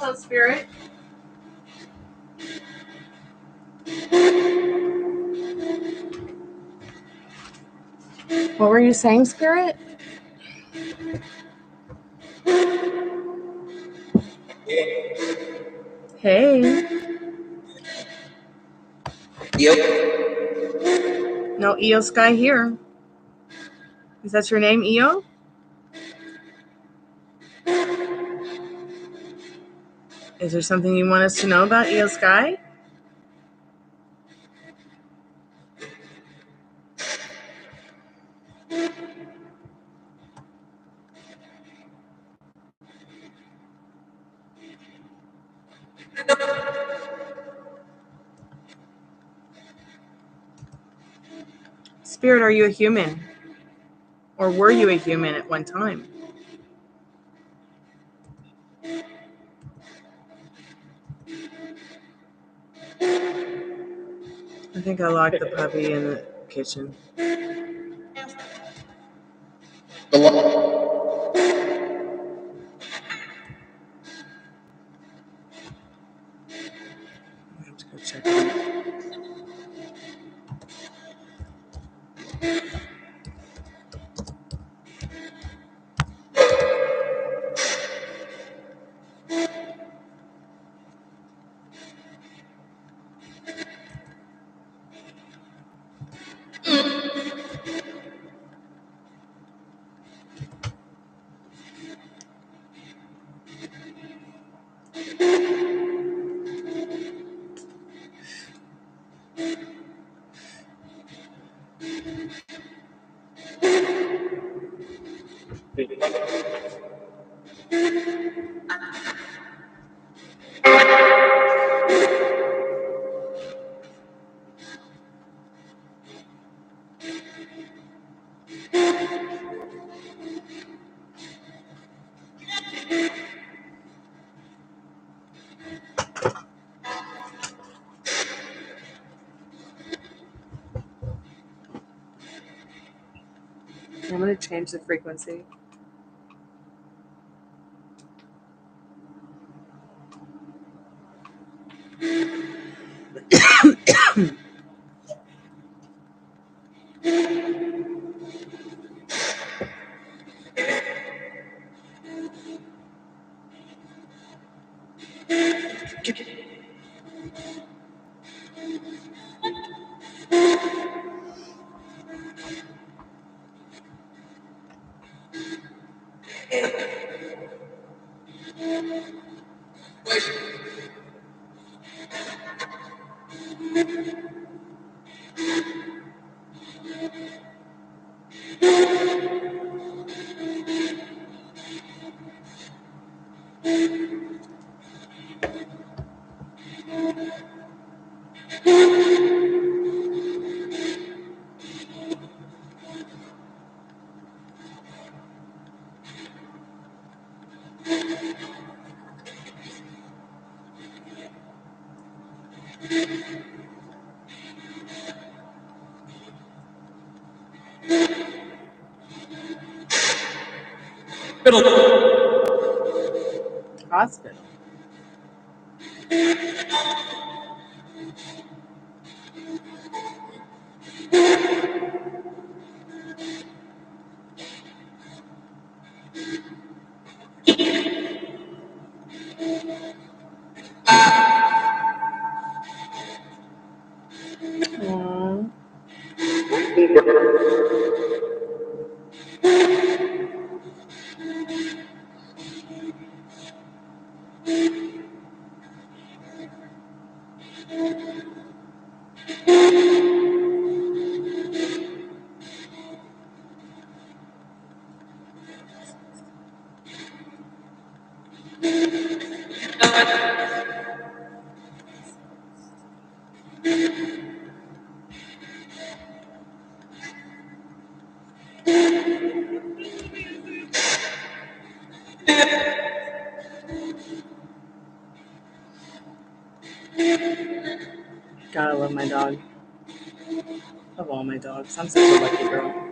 Hello, Spirit. What were you saying, Spirit? Hey. Yep. No EO Sky here. Is that your name, EO? Is there something you want us to know about Eel Sky? Spirit, are you a human? Or were you a human at one time? I think I locked the puppy in the kitchen. I have to go check on it. I'm going to change the frequency. Hospital. Aww. God, I love my dog. Love all my dogs. I'm such a lucky girl.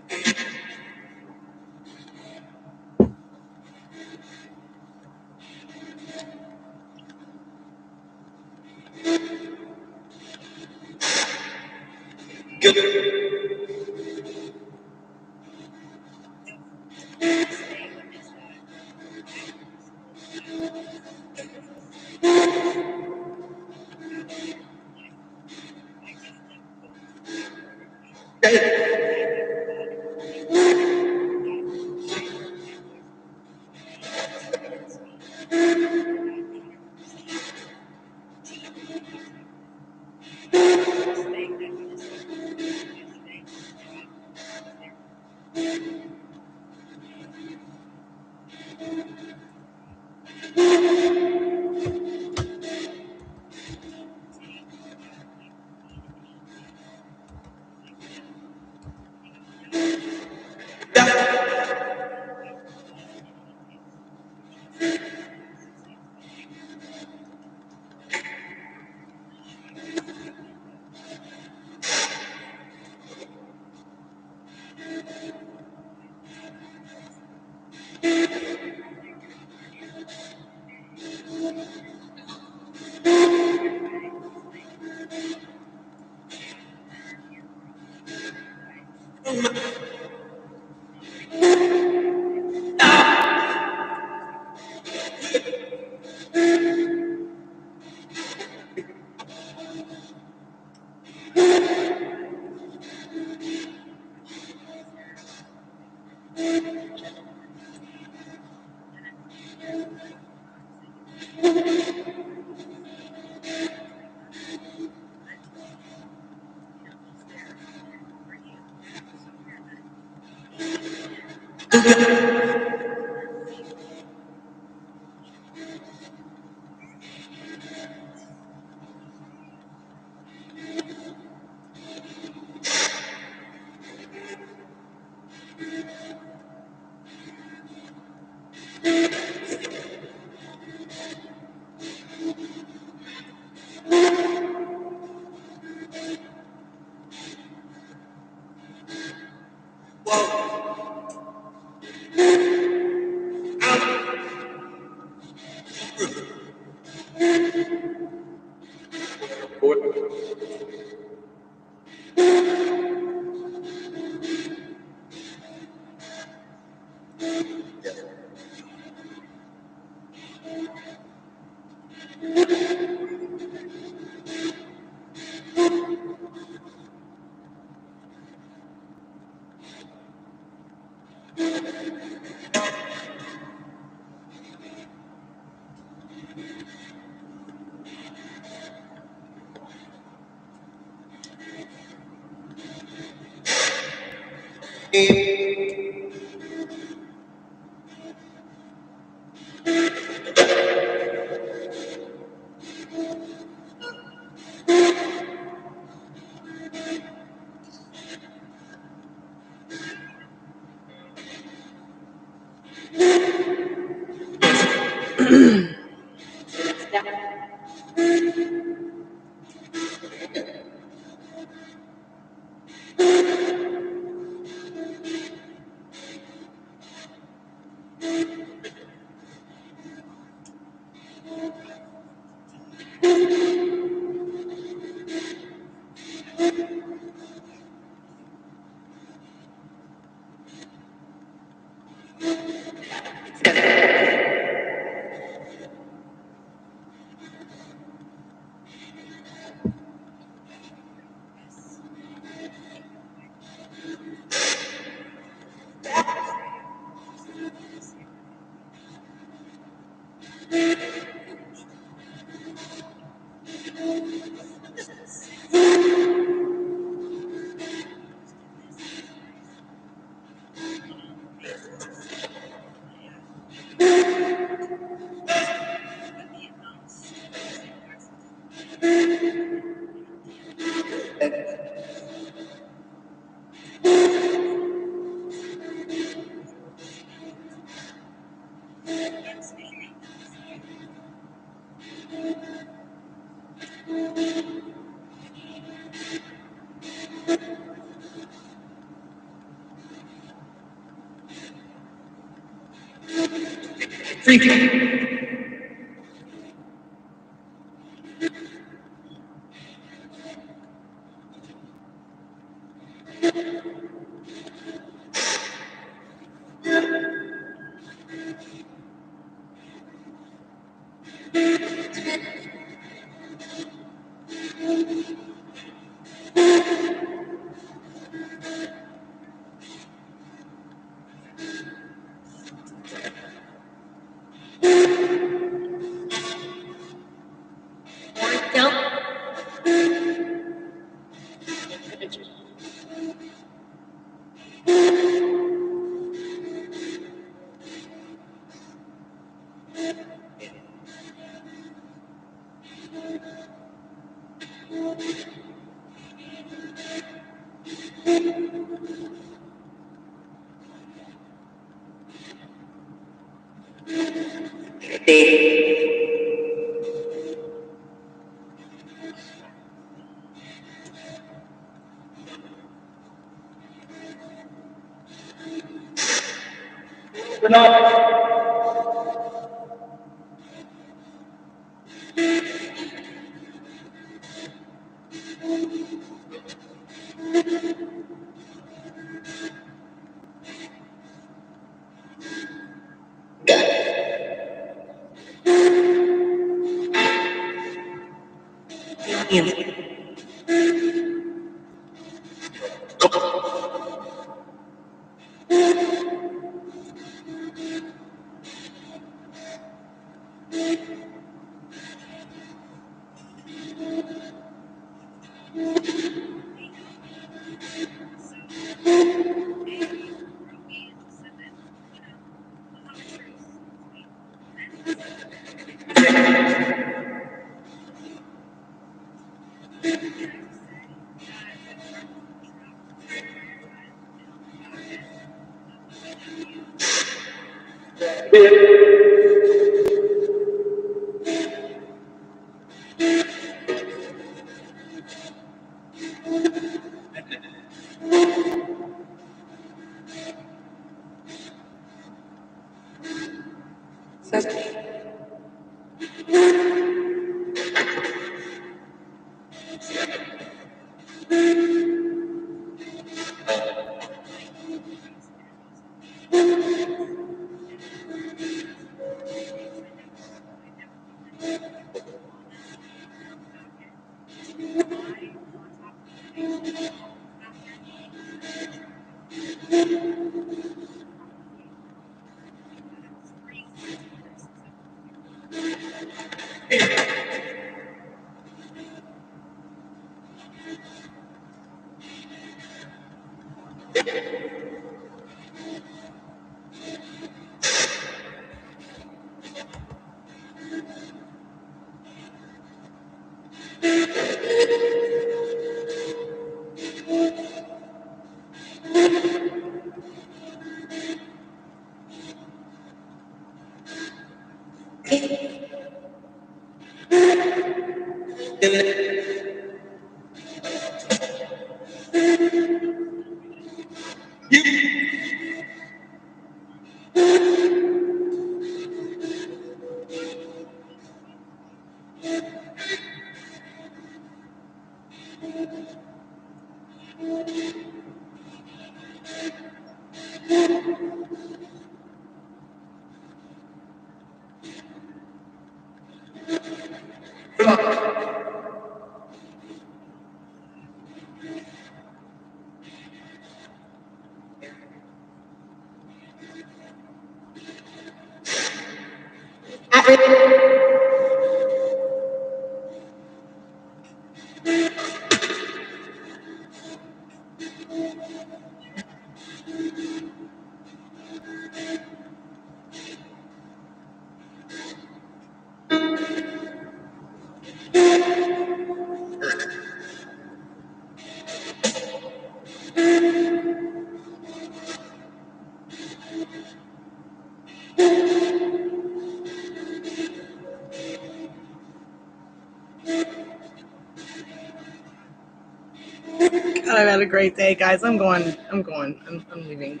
God, I've had a great day, guys. I'm leaving.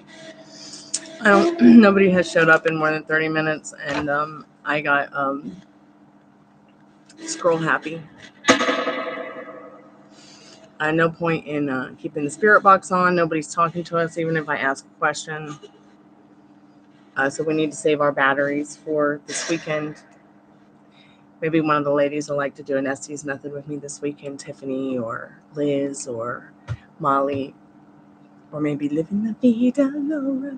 Nobody has showed up in more than 30 minutes, and I got scroll happy. No point in keeping the Spiritbox on. Nobody's talking to us, even if I ask a question. So we need to save our batteries for this weekend. Maybe one of the ladies will like to do an Estes method with me this weekend, Tiffany or Liz or Molly, or maybe living la vida Laura.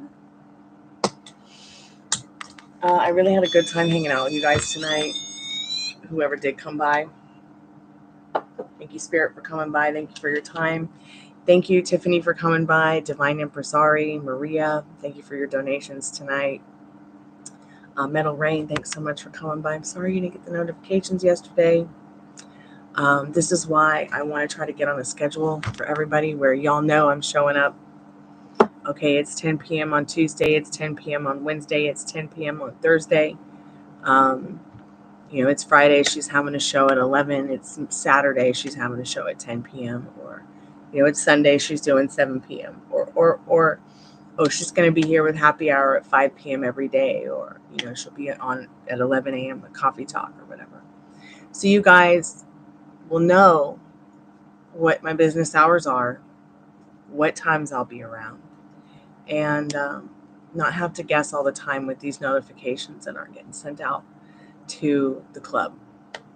I really had a good time hanging out with you guys tonight. Whoever did come by. Thank you, Spirit, for coming by. Thank you for your time. Thank you, Tiffany, for coming by. Divine Impresari, Maria, thank you for your donations tonight. Metal Rain, thanks so much for coming by. I'm sorry you didn't get the notifications yesterday. This is why I want to try to get on a schedule for everybody where y'all know I'm showing up. Okay, it's 10 p.m. on Tuesday. It's 10 p.m. on Wednesday. It's 10 p.m. on Thursday. It's Friday. She's having a show at 11. It's Saturday. She's having a show at 10 p.m. Or, it's Sunday. She's doing 7 p.m. Or she's going to be here with happy hour at 5 p.m. every day. Or, she'll be on at 11 a.m. with coffee talk or whatever. So you guys will know what my business hours are, what times I'll be around, and not have to guess all the time with these notifications that aren't getting sent out to the club.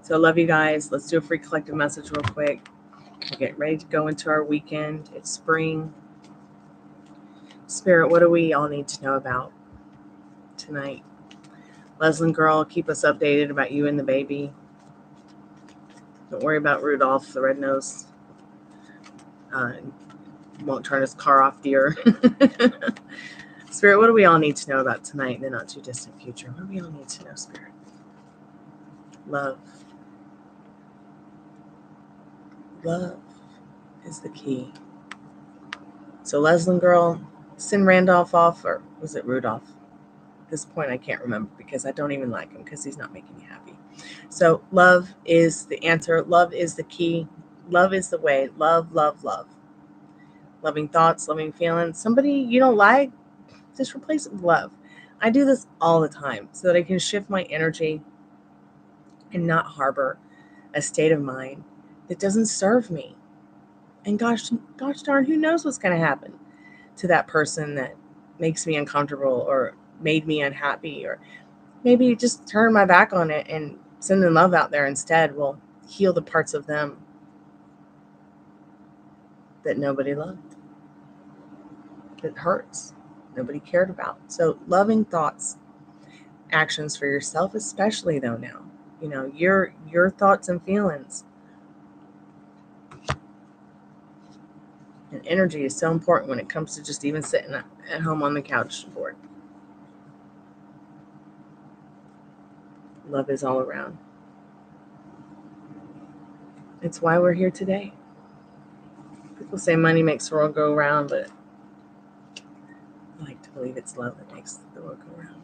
So I love you guys. Let's do a free collective message real quick. We're getting ready to go into our weekend. It's spring. Spirit, what do we all need to know about tonight? Leslie girl, keep us updated about you and the baby. Don't worry about Rudolph the red-nosed. Won't turn his car off, dear. Spirit, what do we all need to know about tonight in the not too distant future? What do we all need to know, Spirit? Love. Love is the key. So Leslie girl, send Randolph off, or was it Rudolph? At this point, I can't remember because I don't even like him because he's not making me happy. So love is the answer. Love is the key. Love is the way. Love, love, love. Loving thoughts, loving feelings. Somebody you don't like, just replace it with love. I do this all the time so that I can shift my energy and not harbor a state of mind that doesn't serve me. And gosh darn, who knows what's going to happen to that person that makes me uncomfortable or made me unhappy, or maybe just turn my back on it and sending love out there instead will heal the parts of them that nobody loved, that hurts, nobody cared about. So loving thoughts, actions for yourself, especially though now, your thoughts and feelings and energy is so important when it comes to just even sitting at home on the couch board. Love is all around. It's why we're here today. People say money makes the world go round, but I like to believe it's love that makes the world go round.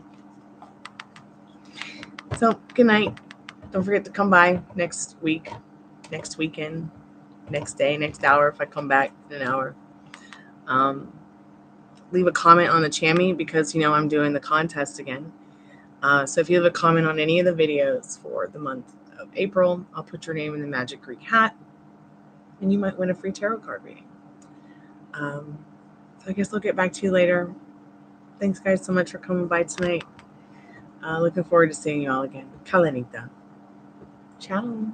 So good night. Don't forget to come by next week, next weekend, next day, next hour if I come back in an hour. Leave a comment on the Chammy because I'm doing the contest again. So if you have a comment on any of the videos for the month of April, I'll put your name in the Magic Greek hat and you might win a free tarot card reading. So I guess I'll get back to you later. Thanks guys so much for coming by tonight. Looking forward to seeing you all again. Kalenita. Ciao.